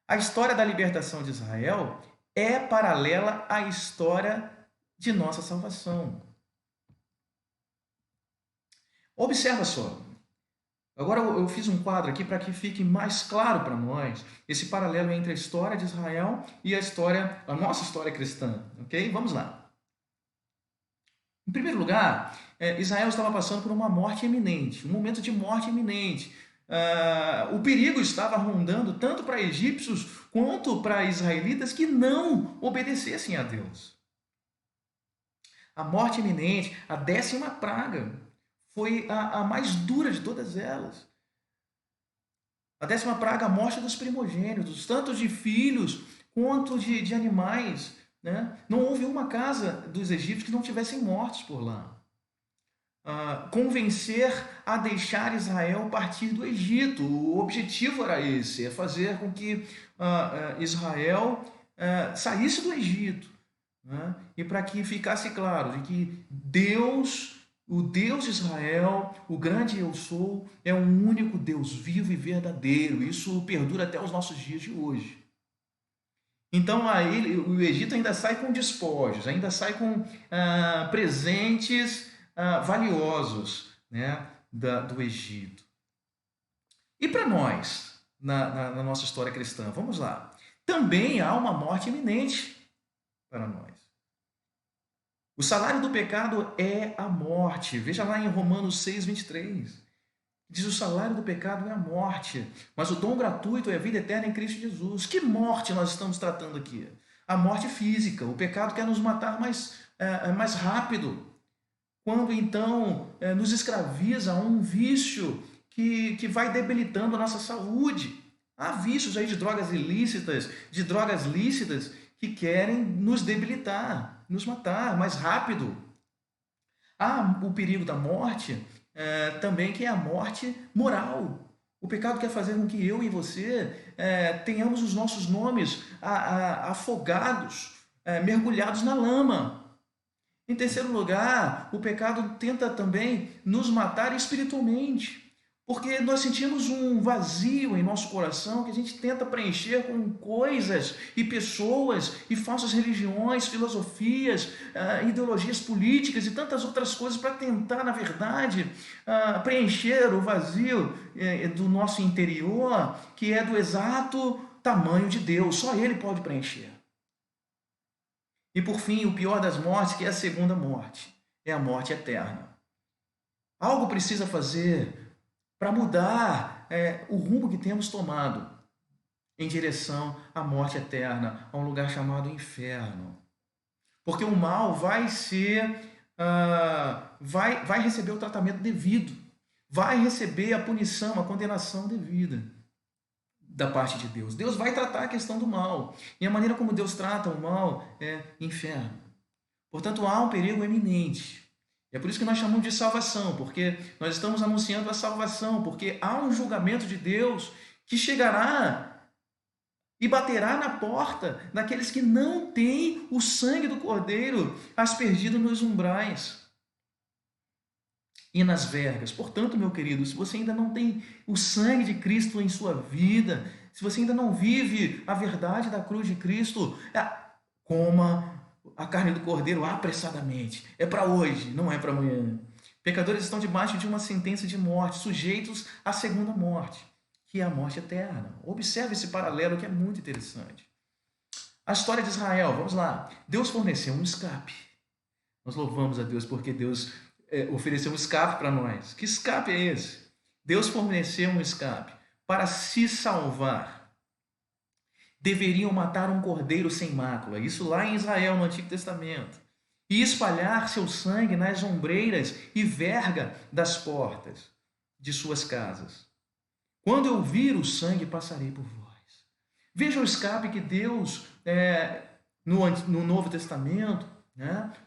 A história da libertação de Israel é paralela à história de nossa salvação. Observa só. Agora eu fiz um quadro aqui para que fique mais claro para nós esse paralelo entre a história de Israel e a nossa história cristã. Ok? Vamos lá. Em primeiro lugar, Israel estava passando por uma morte iminente, um momento de morte iminente. O perigo estava rondando tanto para egípcios quanto para israelitas que não obedecessem a Deus. A morte iminente, a 10ª praga, foi a mais dura de todas elas. A 10ª praga, a morte dos primogênitos, tanto de filhos quanto de animais. Né? Não houve uma casa dos egípcios que não tivessem mortos por lá. Convencer a deixar Israel partir do Egito. O objetivo era esse, é fazer com que Israel saísse do Egito. Né? E para que ficasse claro de que Deus, o Deus de Israel, o grande eu sou, é um único Deus vivo e verdadeiro. Isso perdura até os nossos dias de hoje. Então o Egito ainda sai com despojos, ainda sai com presentes valiosos, né, do Egito. E para nós, na nossa história cristã, vamos lá. Também há uma morte iminente para nós. O salário do pecado é a morte. Veja lá em Romanos 6, 23. Diz: o salário do pecado é a morte, mas o dom gratuito é a vida eterna em Cristo Jesus. Que morte nós estamos tratando aqui? A morte física. O pecado quer nos matar, mas mais rápido. Quando então nos escraviza a um vício que vai debilitando a nossa saúde. Há vícios aí de drogas lícitas, que querem nos debilitar, nos matar mais rápido. Há o perigo da morte também, que é a morte moral. O pecado quer fazer com que eu e você tenhamos os nossos nomes afogados, mergulhados na lama. Em terceiro lugar, o pecado tenta também nos matar espiritualmente, porque nós sentimos um vazio em nosso coração que a gente tenta preencher com coisas e pessoas e falsas religiões, filosofias, ideologias políticas e tantas outras coisas para tentar, na verdade, preencher o vazio do nosso interior, que é do exato tamanho de Deus. Só Ele pode preencher. E por fim, o pior das mortes, que é a segunda morte, é a morte eterna. Algo precisa fazer para mudar o rumo que temos tomado em direção à morte eterna, a um lugar chamado inferno. Porque o mal vai vai receber o tratamento devido, vai receber a punição, a condenação devida da parte de Deus. Deus vai tratar a questão do mal. E a maneira como Deus trata o mal é inferno. Portanto, há um perigo eminente. E é por isso que nós chamamos de salvação, porque nós estamos anunciando a salvação, porque há um julgamento de Deus que chegará e baterá na porta daqueles que não têm o sangue do Cordeiro aspergido nos umbrais e nas vergas. Portanto, meu querido, se você ainda não tem o sangue de Cristo em sua vida, se você ainda não vive a verdade da cruz de Cristo, coma a carne do Cordeiro apressadamente. É para hoje, não é para amanhã. Pecadores estão debaixo de uma sentença de morte, sujeitos à segunda morte, que é a morte eterna. Observe esse paralelo que é muito interessante. A história de Israel, vamos lá. Deus forneceu um escape. Nós louvamos a Deus porque Deus ofereceu um escape para nós. Que escape é esse? Deus forneceu um escape para se salvar. Deveriam matar um cordeiro sem mácula, isso lá em Israel, no Antigo Testamento, e espalhar seu sangue nas ombreiras e verga das portas de suas casas. Quando eu vir o sangue, passarei por vós. Veja o escape que Deus, no Novo Testamento,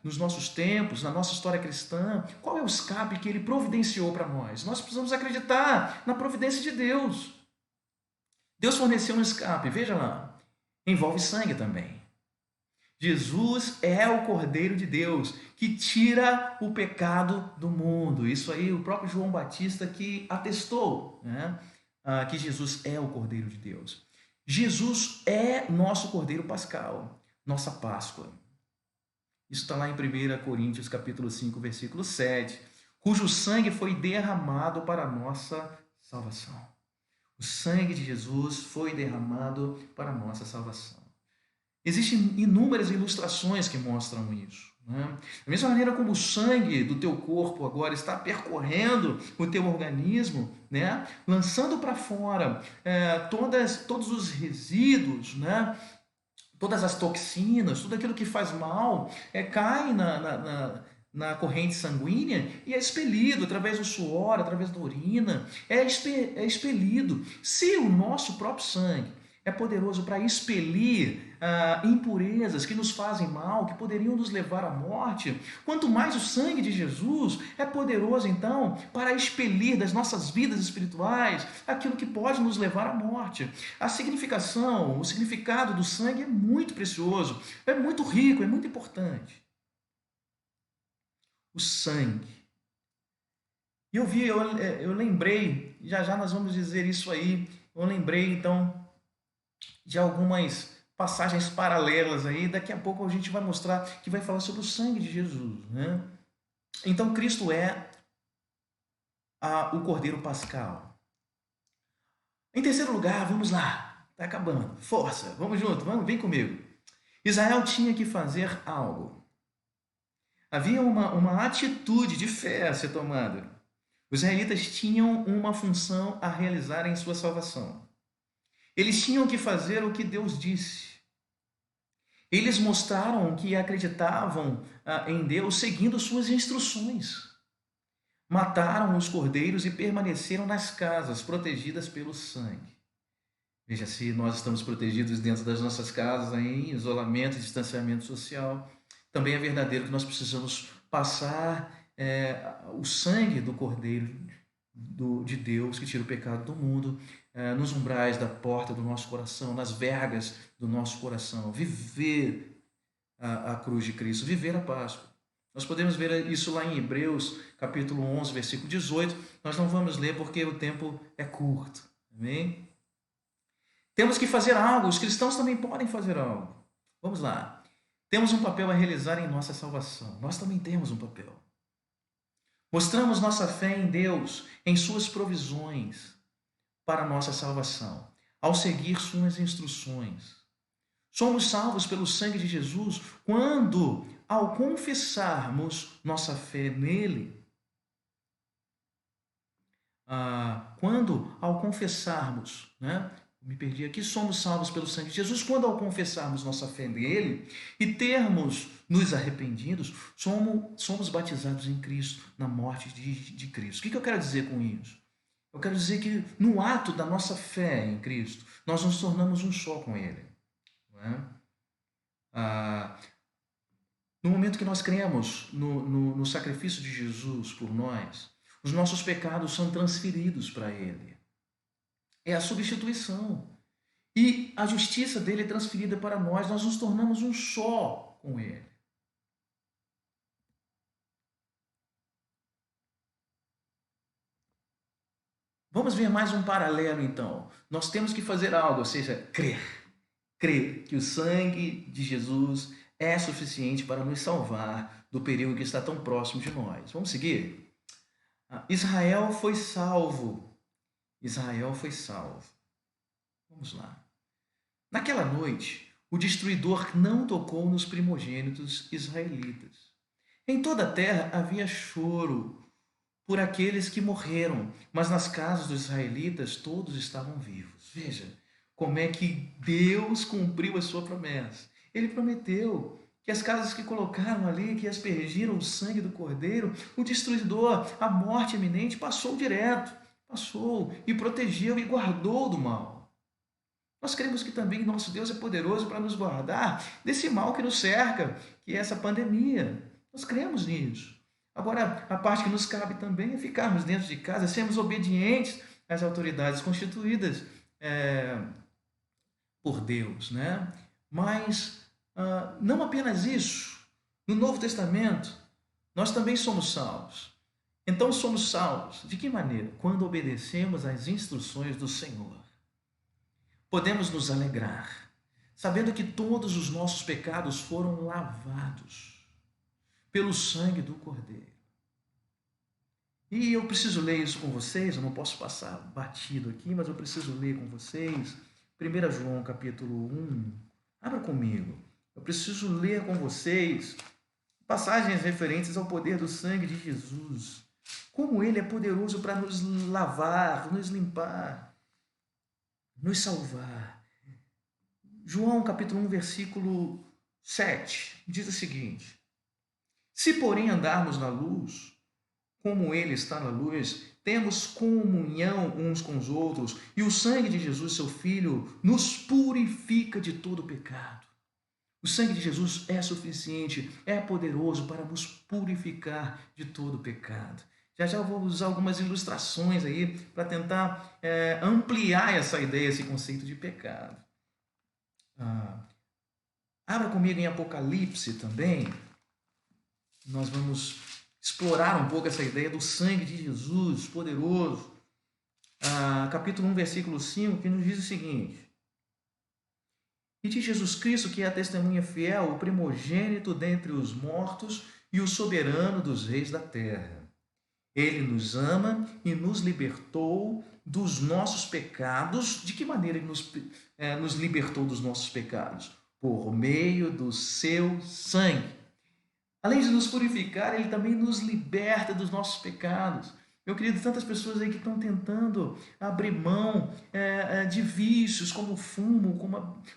nos nossos tempos, na nossa história cristã, qual é o escape que Ele providenciou para nós? Nós precisamos acreditar na providência de Deus. Deus forneceu um escape, veja lá, envolve sangue também. Jesus é o Cordeiro de Deus que tira o pecado do mundo. Isso aí o próprio João Batista que atestou, que Jesus é o Cordeiro de Deus. Jesus é nosso Cordeiro Pascal, nossa Páscoa. Isso está lá em 1 Coríntios capítulo 5, versículo 7, cujo sangue foi derramado para a nossa salvação. O sangue de Jesus foi derramado para a nossa salvação. Existem inúmeras ilustrações que mostram isso. Da mesma maneira como o sangue do teu corpo agora está percorrendo o teu organismo, lançando para fora todos os resíduos, todas as toxinas, tudo aquilo que faz mal, cai na corrente sanguínea e é expelido através do suor, através da urina, é expelido. Se o nosso próprio sangue é poderoso para expelir impurezas que nos fazem mal, que poderiam nos levar à morte, quanto mais o sangue de Jesus é poderoso, então, para expelir das nossas vidas espirituais aquilo que pode nos levar à morte. A significação, o significado do sangue é muito precioso, é muito rico, é muito importante. O sangue. E eu lembrei, já nós vamos dizer isso aí, eu lembrei então de algumas passagens paralelas aí, daqui a pouco a gente vai mostrar que vai falar sobre o sangue de Jesus, Então Cristo é o Cordeiro Pascal. Em terceiro lugar, vamos lá, está acabando, força, vamos junto, vem comigo. Israel tinha que fazer algo. Havia uma atitude de fé a ser tomada. Os israelitas tinham uma função a realizar em sua salvação. Eles tinham que fazer o que Deus disse. Eles mostraram que acreditavam em Deus seguindo suas instruções. Mataram os cordeiros e permaneceram nas casas, protegidas pelo sangue. Veja, se nós estamos protegidos dentro das nossas casas, em isolamento e distanciamento social, também é verdadeiro que nós precisamos passar o sangue do Cordeiro de Deus, que tira o pecado do mundo, nos umbrais da porta do nosso coração, nas vergas do nosso coração. Viver a cruz de Cristo, viver a Páscoa. Nós podemos ver isso lá em Hebreus, capítulo 11, versículo 18. Nós não vamos ler porque o tempo é curto. Amém? Temos que fazer algo, os cristãos também podem fazer algo. Vamos lá. Temos um papel a realizar em nossa salvação. Nós também temos um papel. Mostramos nossa fé em Deus, em suas provisões para a nossa salvação, ao seguir suas instruções. Somos salvos pelo sangue de Jesus quando, ao confessarmos nossa fé nele, ao confessarmos, me perdi aqui, somos salvos pelo sangue de Jesus quando, ao confessarmos nossa fé nele e termos nos arrependidos, somos batizados em Cristo, na morte de Cristo. O que eu quero dizer com isso? Eu quero dizer que no ato da nossa fé em Cristo, nós nos tornamos um só com ele. Não é? No momento que nós cremos no sacrifício de Jesus por nós, os nossos pecados são transferidos para ele. É a substituição. E a justiça dele é transferida para nós. Nós nos tornamos um só com ele. Vamos ver mais um paralelo, então. Nós temos que fazer algo, ou seja, crer. Crer que o sangue de Jesus é suficiente para nos salvar do perigo que está tão próximo de nós. Vamos seguir? Israel foi salvo. Israel foi salvo. Vamos lá. Naquela noite, o destruidor não tocou nos primogênitos israelitas. Em toda a terra havia choro por aqueles que morreram, mas nas casas dos israelitas todos estavam vivos. Veja como é que Deus cumpriu a sua promessa. Ele prometeu que as casas que colocaram ali, que aspergiram o sangue do Cordeiro, o destruidor, a morte iminente, passou direto. Passou e protegeu e guardou do mal. Nós cremos que também nosso Deus é poderoso para nos guardar desse mal que nos cerca, que é essa pandemia. Nós cremos nisso. Agora, a parte que nos cabe também é ficarmos dentro de casa, sermos obedientes às autoridades constituídas por Deus, né? Mas não apenas isso. No Novo Testamento, nós também somos salvos. Então somos salvos. De que maneira? Quando obedecemos às instruções do Senhor. Podemos nos alegrar, sabendo que todos os nossos pecados foram lavados pelo sangue do Cordeiro. E eu preciso ler isso com vocês, eu não posso passar batido aqui, mas eu preciso ler com vocês. 1 João capítulo 1. Abra comigo. Eu preciso ler com vocês passagens referentes ao poder do sangue de Jesus. Como ele é poderoso para nos lavar, nos limpar, nos salvar. João capítulo 1, versículo 7, diz o seguinte: se porém andarmos na luz, como ele está na luz, temos comunhão uns com os outros, e o sangue de Jesus, seu Filho, nos purifica de todo pecado. O sangue de Jesus é suficiente, é poderoso para nos purificar de todo pecado. Já eu vou usar algumas ilustrações aí para tentar ampliar essa ideia, esse conceito de pecado. Abra comigo em Apocalipse também. Nós vamos explorar um pouco essa ideia do sangue de Jesus, poderoso. Capítulo 1, versículo 5, que nos diz o seguinte: e de Jesus Cristo, que é a testemunha fiel, o primogênito dentre os mortos e o soberano dos reis da terra. Ele nos ama e nos libertou dos nossos pecados. De que maneira ele nos libertou dos nossos pecados? Por meio do seu sangue. Além de nos purificar, ele também nos liberta dos nossos pecados. Meu querido, tantas pessoas aí que estão tentando abrir mão de vícios, como o fumo,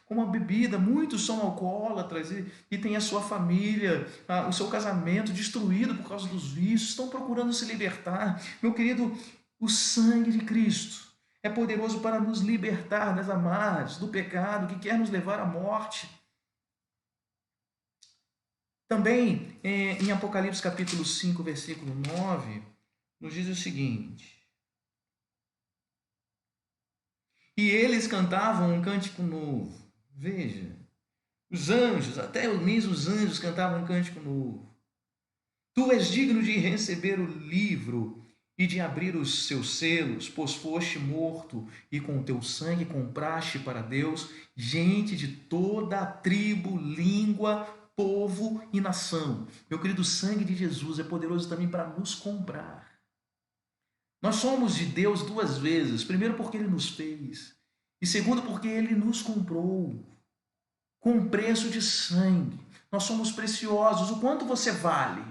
como a bebida. Muitos são alcoólatras e têm a sua família, o seu casamento destruído por causa dos vícios, estão procurando se libertar. Meu querido, o sangue de Cristo é poderoso para nos libertar das amarras, do pecado que quer nos levar à morte. Também em Apocalipse capítulo 5, versículo 9, nos diz o seguinte: e eles cantavam um cântico novo. Veja, os anjos, até mesmo os anjos cantavam um cântico novo. Tu és digno de receber o livro e de abrir os seus selos, pois foste morto e com o teu sangue compraste para Deus gente de toda a tribo, língua, povo e nação. Meu querido, o sangue de Jesus é poderoso também para nos comprar. Nós somos de Deus duas vezes. Primeiro, porque Ele nos fez. E segundo, porque Ele nos comprou com preço de sangue. Nós somos preciosos. O quanto você vale?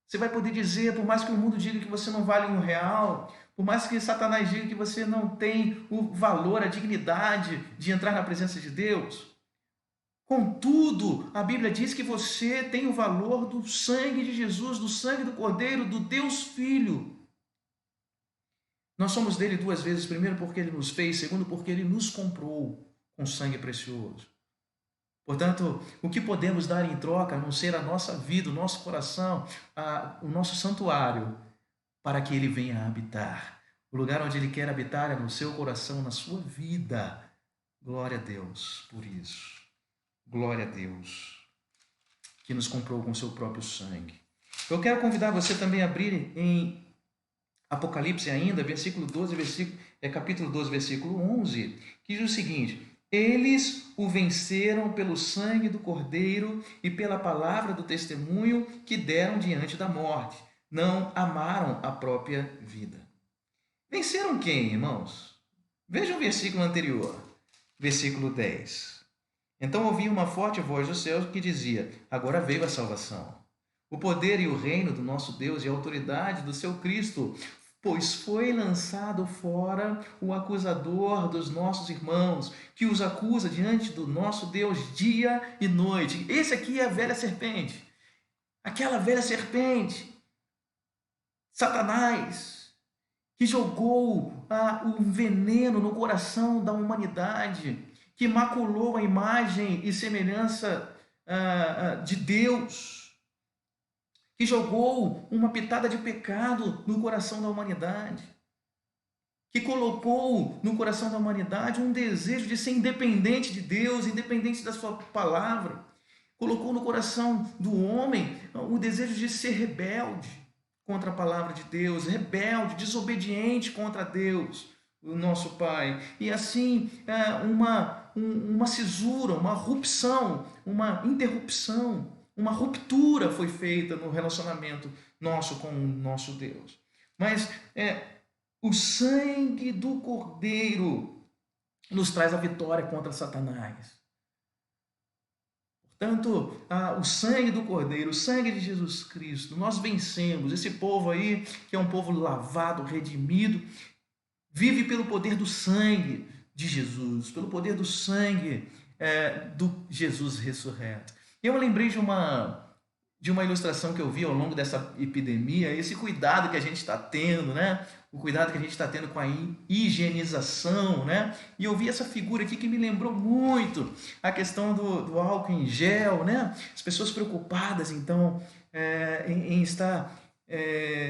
Você vai poder dizer, por mais que o mundo diga que você não vale R$ 1, por mais que Satanás diga que você não tem o valor, a dignidade de entrar na presença de Deus. Contudo, a Bíblia diz que você tem o valor do sangue de Jesus, do sangue do Cordeiro, do Deus Filho. Nós somos dele duas vezes. Primeiro, porque ele nos fez. Segundo, porque ele nos comprou com sangue precioso. Portanto, o que podemos dar em troca, a não ser a nossa vida, o nosso coração, o nosso santuário, para que ele venha habitar. O lugar onde ele quer habitar é no seu coração, na sua vida. Glória a Deus por isso. Glória a Deus, que nos comprou com seu próprio sangue. Eu quero convidar você também a abrir em Apocalipse ainda, capítulo 12, versículo 11, que diz o seguinte: eles o venceram pelo sangue do Cordeiro e pela palavra do testemunho que deram diante da morte. Não amaram a própria vida. Venceram quem, irmãos? Veja o versículo anterior, versículo 10. Então ouvi uma forte voz do céu que dizia: agora veio a salvação, o poder e o reino do nosso Deus e a autoridade do seu Cristo, pois foi lançado fora o acusador dos nossos irmãos, que os acusa diante do nosso Deus dia e noite. Esse aqui é a velha serpente, aquela velha serpente, Satanás, que jogou o veneno no coração da humanidade, que maculou a imagem e semelhança de Deus, que jogou uma pitada de pecado no coração da humanidade, que colocou no coração da humanidade um desejo de ser independente de Deus, independente da sua palavra, colocou no coração do homem o desejo de ser rebelde contra a palavra de Deus, rebelde, desobediente contra Deus, o nosso Pai. E assim, uma cisura, uma rupção, uma interrupção, uma ruptura foi feita no relacionamento nosso com o nosso Deus. Mas o sangue do Cordeiro nos traz a vitória contra Satanás. Portanto, o sangue do Cordeiro, o sangue de Jesus Cristo, nós vencemos. Esse povo aí, que é um povo lavado, redimido, vive pelo poder do sangue de Jesus, pelo poder do sangue do Jesus ressurreto. Eu me lembrei de uma ilustração que eu vi ao longo dessa epidemia, esse cuidado que a gente está tendo, né? O cuidado que a gente está tendo com a higienização, né? E eu vi essa figura aqui que me lembrou muito a questão do álcool em gel, né? As pessoas preocupadas, então, em estar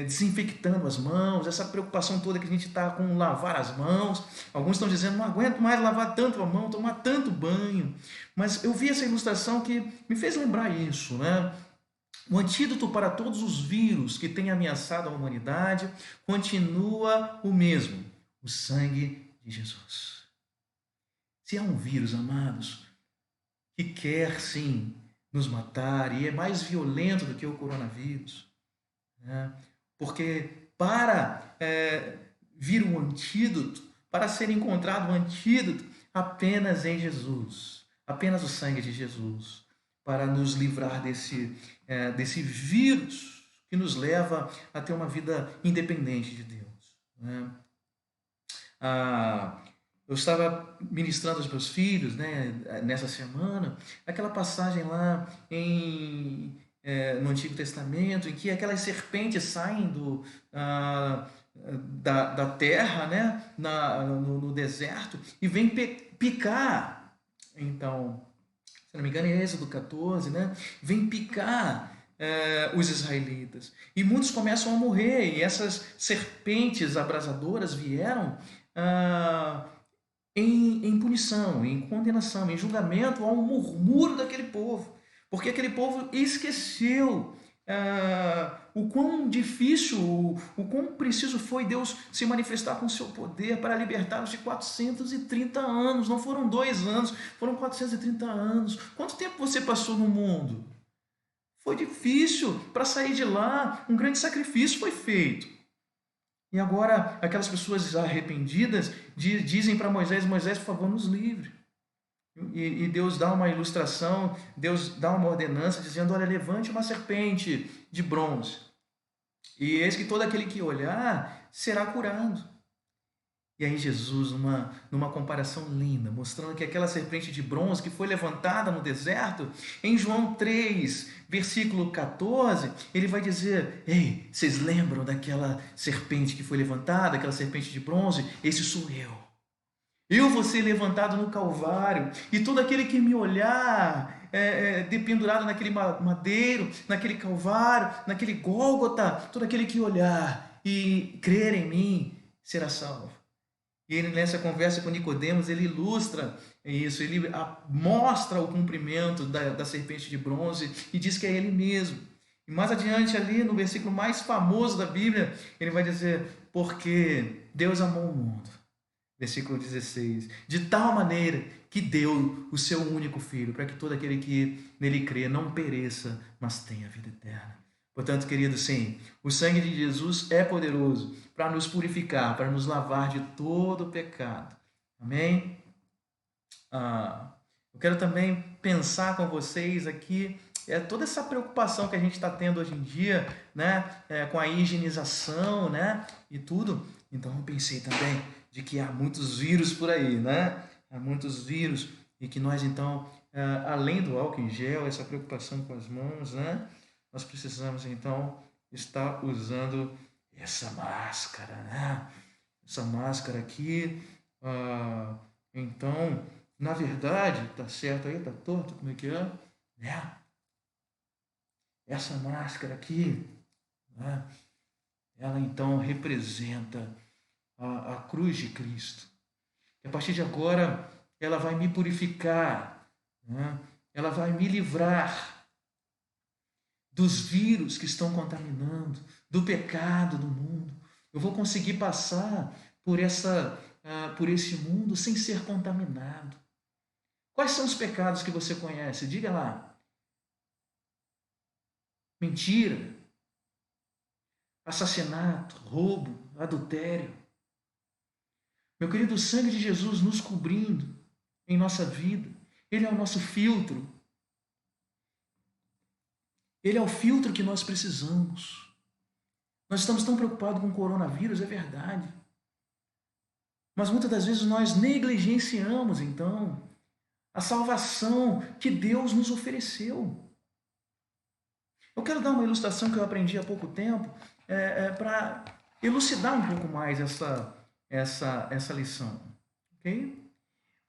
desinfectando as mãos, essa preocupação toda que a gente está com lavar as mãos. Alguns estão dizendo: não aguento mais lavar tanto a mão, tomar tanto banho. Mas eu vi essa ilustração que me fez lembrar isso, né? O antídoto para todos os vírus que têm ameaçado a humanidade continua o mesmo: o sangue de Jesus. Se há um vírus, amados, que quer sim nos matar e é mais violento do que o coronavírus, né? Porque para vir um antídoto, para ser encontrado um antídoto, apenas em Jesus, apenas o sangue de Jesus, para nos livrar desse vírus que nos leva a ter uma vida independente de Deus, né? Ah, eu estava ministrando aos meus filhos, né, nessa semana, aquela passagem lá no Antigo Testamento, em que aquelas serpentes saem ah, da terra, né, no deserto, e vêm picar. Então, se não me engano, é Êxodo 14, né? Vem picar os israelitas. E muitos começam a morrer, e essas serpentes abrasadoras vieram ah, em punição, em condenação, em julgamento ao murmúrio daquele povo. Porque aquele povo esqueceu o quão difícil, o quão preciso foi Deus se manifestar com o seu poder para libertá-los de 430 anos. Não foram 2 anos, foram 430 anos. Quanto tempo você passou no mundo? Foi difícil para sair de lá, um grande sacrifício foi feito. E agora aquelas pessoas arrependidas dizem para Moisés: Moisés, por favor, nos livre. E Deus dá uma ilustração, Deus dá uma ordenança dizendo: olha, levante uma serpente de bronze, e eis que todo aquele que olhar será curado. E aí Jesus, numa comparação linda, mostrando que aquela serpente de bronze que foi levantada no deserto, em João 3, versículo 14, ele vai dizer: ei, vocês lembram daquela serpente que foi levantada, aquela serpente de bronze? Esse sou eu. Eu vou ser levantado no Calvário, e todo aquele que me olhar dependurado naquele madeiro, naquele Calvário, naquele Gólgota, todo aquele que olhar e crer em mim será salvo. E ele, nessa conversa com Nicodemos, ele ilustra isso, ele mostra o cumprimento da serpente de bronze e diz que é ele mesmo. E mais adiante ali, no versículo mais famoso da Bíblia, ele vai dizer: porque Deus amou o mundo. Versículo 16. De tal maneira que deu o seu único filho, para que todo aquele que nele crê não pereça, mas tenha vida eterna. Portanto, querido, sim, o sangue de Jesus é poderoso para nos purificar, para nos lavar de todo o pecado. Amém? Eu quero também pensar com vocês aqui toda essa preocupação que a gente está tendo hoje em dia, né, com a higienização, né, e tudo. Então eu pensei também de que há muitos vírus por aí, né? Há muitos vírus e que nós então, além do álcool em gel, essa preocupação com as mãos, né? Nós precisamos então estar usando essa máscara, né? Essa máscara aqui. Então, na verdade, tá certo aí, tá torto, como é que é? Né? Essa máscara aqui, né? Ela então representa a cruz de Cristo. E a partir de agora, ela vai me purificar, né? Ela vai me livrar dos vírus que estão contaminando, do pecado do mundo. Eu vou conseguir passar por esse mundo sem ser contaminado. Quais são os pecados que você conhece? Diga lá. Mentira, assassinato, roubo, adultério. Meu querido, o sangue de Jesus nos cobrindo em nossa vida. Ele é o nosso filtro. Ele é o filtro que nós precisamos. Nós estamos tão preocupados com o coronavírus, é verdade. Mas muitas das vezes nós negligenciamos, então, a salvação que Deus nos ofereceu. Eu quero dar uma ilustração que eu aprendi há pouco tempo para elucidar um pouco mais essa lição. Ok?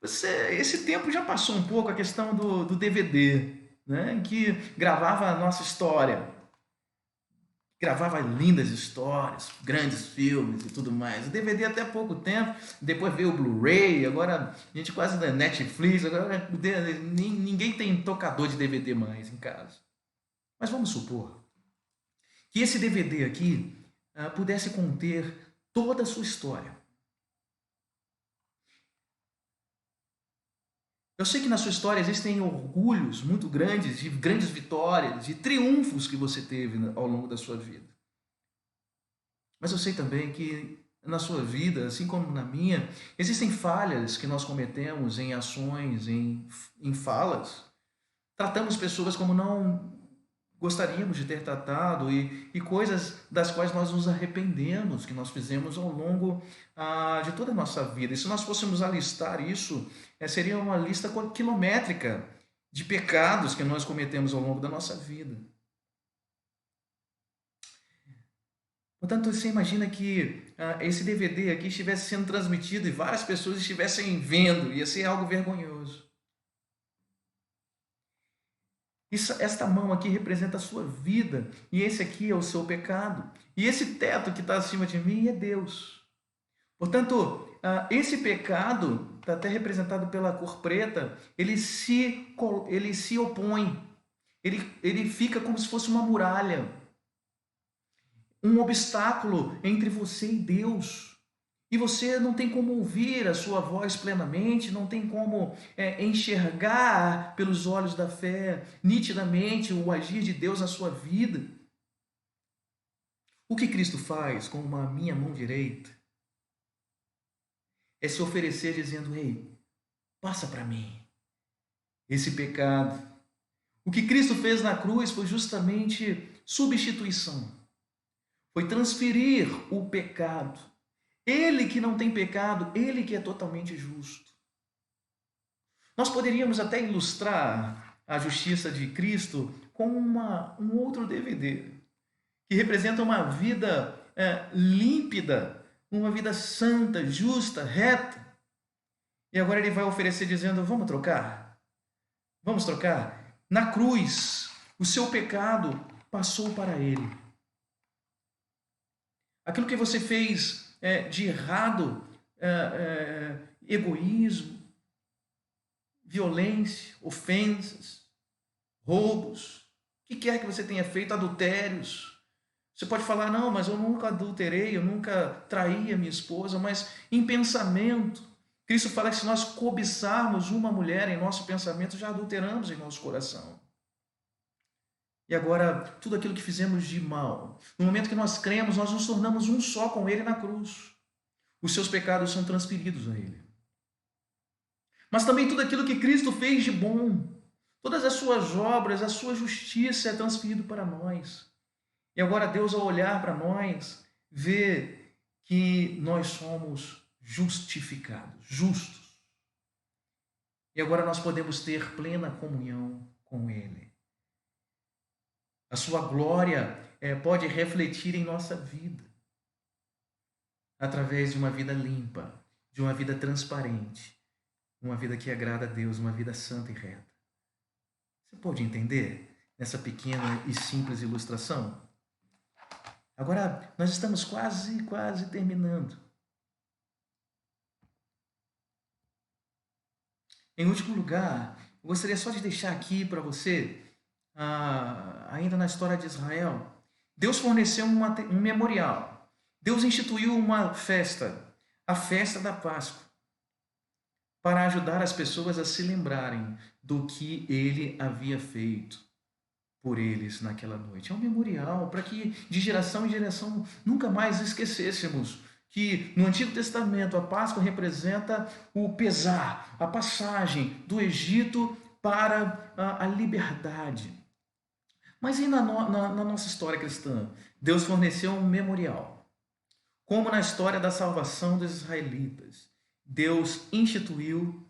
Esse tempo já passou um pouco, a questão do DVD, né, que gravava a nossa história, gravava lindas histórias, grandes filmes e tudo mais. O DVD até pouco tempo, depois veio o Blu-ray, agora a gente quase na Netflix, agora ninguém tem tocador de DVD mais em casa. Mas vamos supor que esse DVD aqui pudesse conter toda a sua história. Eu sei que na sua história existem orgulhos muito grandes, de grandes vitórias, de triunfos que você teve ao longo da sua vida. Mas eu sei também que na sua vida, assim como na minha, existem falhas que nós cometemos em ações, em falas. Tratamos pessoas como gostaríamos de ter tratado e coisas das quais nós nos arrependemos, que nós fizemos ao longo de toda a nossa vida. E se nós fôssemos alistar isso, seria uma lista quilométrica de pecados que nós cometemos ao longo da nossa vida. Portanto, você imagina que esse DVD aqui estivesse sendo transmitido e várias pessoas estivessem vendo, ia ser algo vergonhoso. Esta mão aqui representa a sua vida, e esse aqui é o seu pecado. E esse teto que está acima de mim é Deus. Portanto, esse pecado, está até representado pela cor preta, ele se opõe, ele fica como se fosse uma muralha, um obstáculo entre você e Deus. E você não tem como ouvir a sua voz plenamente, não tem como enxergar pelos olhos da fé nitidamente o agir de Deus na sua vida. O que Cristo faz com a minha mão direita é se oferecer dizendo: ei, passa para mim esse pecado. O que Cristo fez na cruz foi justamente substituição, foi transferir o pecado. Ele que não tem pecado, ele que é totalmente justo. Nós poderíamos até ilustrar a justiça de Cristo com um outro DVD, que representa uma vida límpida, uma vida santa, justa, reta. E agora ele vai oferecer dizendo: vamos trocar? Vamos trocar? Na cruz, o seu pecado passou para ele. Aquilo que você fez de errado, egoísmo, violência, ofensas, roubos, o que quer que você tenha feito, adultérios. Você pode falar: não, mas eu nunca adulterei, eu nunca traí a minha esposa, mas em pensamento, Cristo fala que se nós cobiçarmos uma mulher em nosso pensamento, já adulteramos em nosso coração. E agora, tudo aquilo que fizemos de mal, no momento que nós cremos, nós nos tornamos um só com Ele na cruz. Os seus pecados são transferidos a Ele. Mas também tudo aquilo que Cristo fez de bom, todas as suas obras, a sua justiça é transferido para nós. E agora Deus, ao olhar para nós, vê que nós somos justificados, justos. E agora nós podemos ter plena comunhão com Ele. A sua glória pode refletir em nossa vida, através de uma vida limpa, de uma vida transparente, uma vida que agrada a Deus, uma vida santa e reta. Você pode entender nessa pequena e simples ilustração? Agora, nós estamos quase terminando. Em último lugar, eu gostaria só de deixar aqui para você, ainda na história de Israel, Deus forneceu um memorial. Deus instituiu uma festa, a festa da Páscoa, para ajudar as pessoas a se lembrarem do que Ele havia feito por eles naquela noite. É um memorial para que de geração em geração nunca mais esquecêssemos que no Antigo Testamento a Páscoa representa o pesar, a passagem do Egito para a liberdade. Mas e na nossa história cristã? Deus forneceu um memorial. Como na história da salvação dos israelitas, Deus instituiu.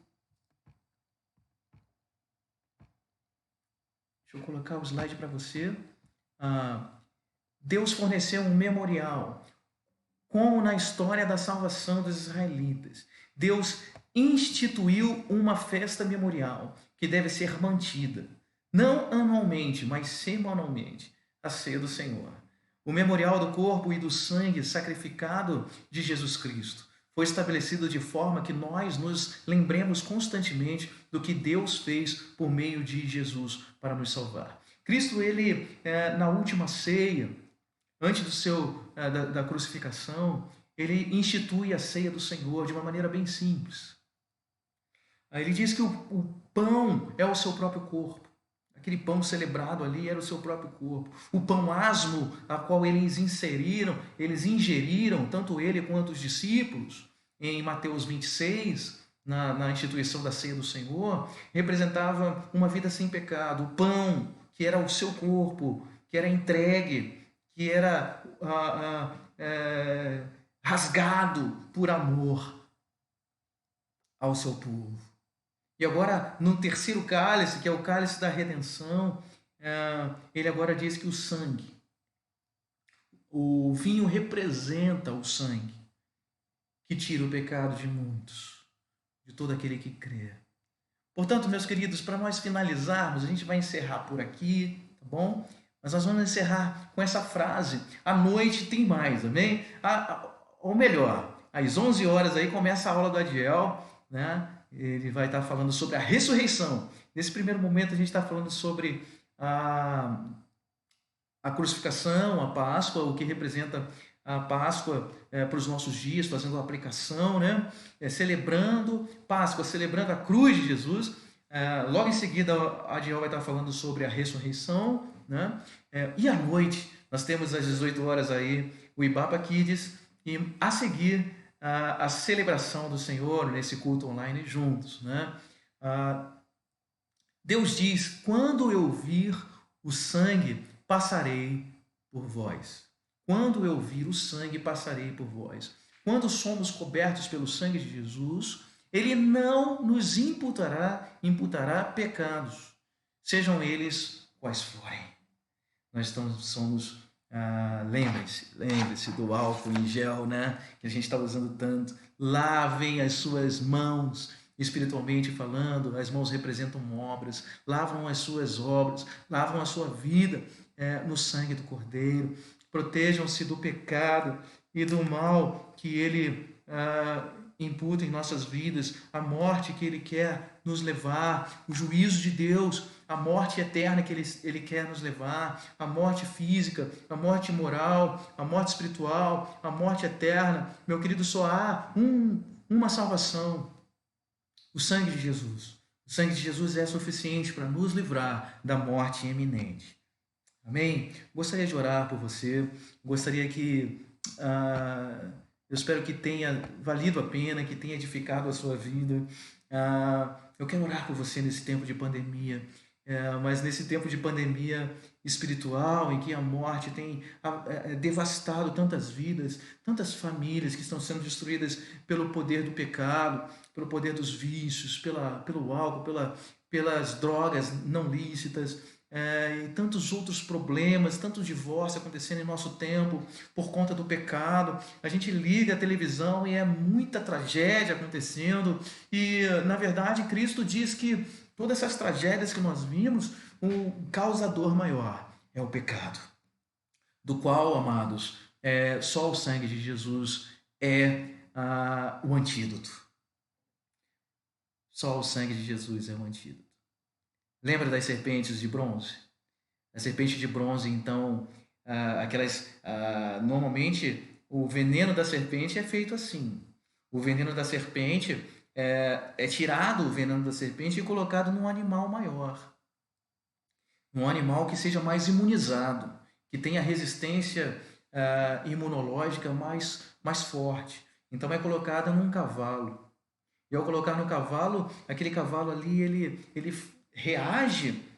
Deixa eu colocar o slide para você. Deus forneceu um memorial. Como na história da salvação dos israelitas, Deus instituiu uma festa memorial que deve ser mantida, não anualmente, mas semanalmente, a ceia do Senhor. O memorial do corpo e do sangue sacrificado de Jesus Cristo foi estabelecido de forma que nós nos lembremos constantemente do que Deus fez por meio de Jesus para nos salvar. Cristo, ele na última ceia, antes da crucificação, ele institui a ceia do Senhor de uma maneira bem simples. Ele diz que o pão é o seu próprio corpo. Aquele pão celebrado ali era o seu próprio corpo. O pão asmo, a qual eles ingeriram, tanto ele quanto os discípulos, em Mateus 26, na instituição da ceia do Senhor, representava uma vida sem pecado. O pão que era o seu corpo, que era entregue, que era rasgado por amor ao seu povo. E agora, no terceiro cálice, que é o cálice da redenção, ele agora diz que o vinho representa o sangue que tira o pecado de muitos, de todo aquele que crê. Portanto, meus queridos, para nós finalizarmos, a gente vai encerrar por aqui, tá bom? Mas nós vamos encerrar com essa frase: a noite tem mais, amém? Ou melhor, às 11 horas aí começa a aula do Adiel, né? Ele vai estar falando sobre a ressurreição. Nesse primeiro momento a gente está falando sobre a crucificação, a Páscoa, o que representa a Páscoa para os nossos dias, fazendo a aplicação, né? Celebrando Páscoa, celebrando a cruz de Jesus. Logo em seguida, a Adiel vai estar falando sobre a ressurreição, né? E à noite, nós temos às 18 horas aí o Ibaba Kids, e a seguir a celebração do Senhor nesse culto online juntos, né? Deus diz: quando eu vir o sangue, passarei por vós. Quando eu vir o sangue, passarei por vós. Quando somos cobertos pelo sangue de Jesus, ele não nos imputará pecados, sejam eles quais forem. Nós somos, lembre-se do álcool em gel, né? Que a gente está usando tanto. Lavem as suas mãos, espiritualmente falando, as mãos representam obras, lavam as suas obras, lavam a sua vida no sangue do Cordeiro. Protejam-se do pecado e do mal que ele imputa em nossas vidas, a morte que ele quer nos levar, o juízo de Deus, a morte eterna que ele quer nos levar, a morte física, a morte moral, a morte espiritual, a morte eterna. Meu querido, só há uma salvação: o sangue de Jesus. O sangue de Jesus é suficiente para nos livrar da morte iminente. Amém? Gostaria de orar por você, gostaria que, eu espero que tenha valido a pena, que tenha edificado a sua vida. Eu quero orar por você nesse tempo de pandemia, mas nesse tempo de pandemia espiritual, em que a morte tem devastado tantas vidas, tantas famílias que estão sendo destruídas pelo poder do pecado, pelo poder dos vícios, pelo álcool, pelas drogas não lícitas, e tantos outros problemas, tanto divórcio acontecendo em nosso tempo por conta do pecado. A gente liga a televisão e é muita tragédia acontecendo, e na verdade Cristo diz que todas essas tragédias que nós vimos, o causador maior é o pecado, do qual, amados, só o sangue de Jesus é o antídoto. Só o sangue de Jesus é o antídoto. Lembra das serpentes de bronze? A serpente de bronze, então, normalmente o veneno da serpente é feito assim. O veneno da serpente é tirado, o veneno da serpente, e colocado num animal maior. Um animal que seja mais imunizado, que tenha resistência imunológica mais forte. Então é colocada num cavalo. E ao colocar no cavalo, aquele cavalo ali, ele reage,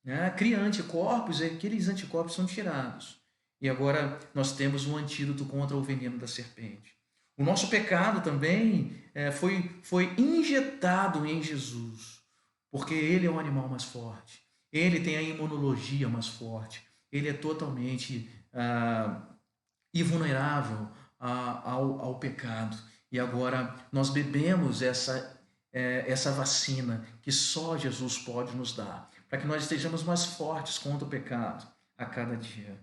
né, cria anticorpos, e aqueles anticorpos são tirados. E agora nós temos um antídoto contra o veneno da serpente. O nosso pecado também foi injetado em Jesus, porque ele é um animal mais forte, ele tem a imunologia mais forte, ele é totalmente invulnerável ao pecado. E agora nós bebemos essa vacina que só Jesus pode nos dar, para que nós estejamos mais fortes contra o pecado a cada dia.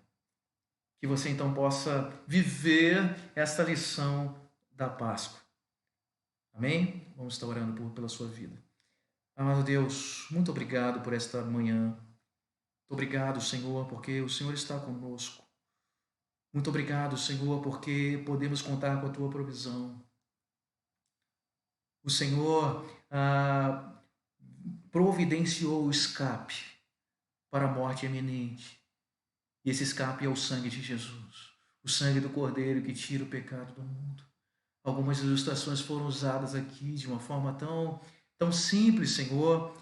Que você então possa viver esta lição da Páscoa. Amém? Vamos estar orando pela sua vida. Amado Deus, muito obrigado por esta manhã. Muito obrigado, Senhor, porque o Senhor está conosco. Muito obrigado, Senhor, porque podemos contar com a tua provisão. O Senhor providenciou o escape para a morte iminente. E esse escape é o sangue de Jesus, o sangue do Cordeiro que tira o pecado do mundo. Algumas ilustrações foram usadas aqui de uma forma tão simples, Senhor,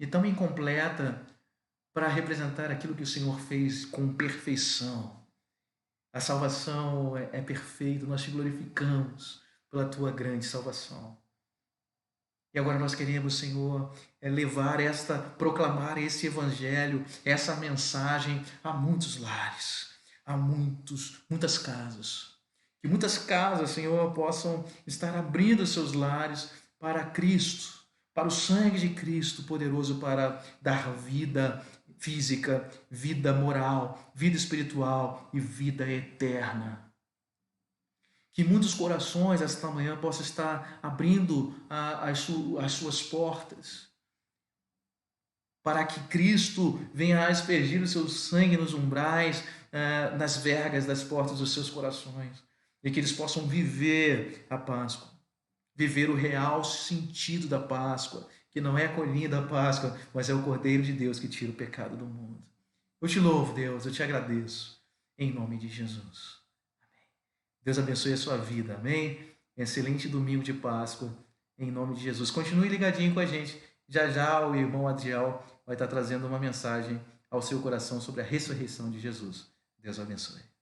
e tão incompleta, para representar aquilo que o Senhor fez com perfeição. A salvação é perfeita, nós te glorificamos pela tua grande salvação. E agora nós queremos, Senhor, proclamar esse evangelho, essa mensagem a muitos lares, a muitas casas. Que muitas casas, Senhor, possam estar abrindo seus lares para Cristo, para o sangue de Cristo poderoso para dar vida física, vida moral, vida espiritual e vida eterna. Que muitos corações esta manhã possam estar abrindo as suas portas para que Cristo venha a aspergir o seu sangue nos umbrais, nas vergas das portas dos seus corações, e que eles possam viver a Páscoa, viver o real sentido da Páscoa, que não é a coelhinha da Páscoa, mas é o Cordeiro de Deus que tira o pecado do mundo. Eu te louvo, Deus, eu te agradeço, em nome de Jesus. Deus abençoe a sua vida, amém? Excelente domingo de Páscoa, em nome de Jesus. Continue ligadinho com a gente. Já já o irmão Adriel vai estar trazendo uma mensagem ao seu coração sobre a ressurreição de Jesus. Deus o abençoe.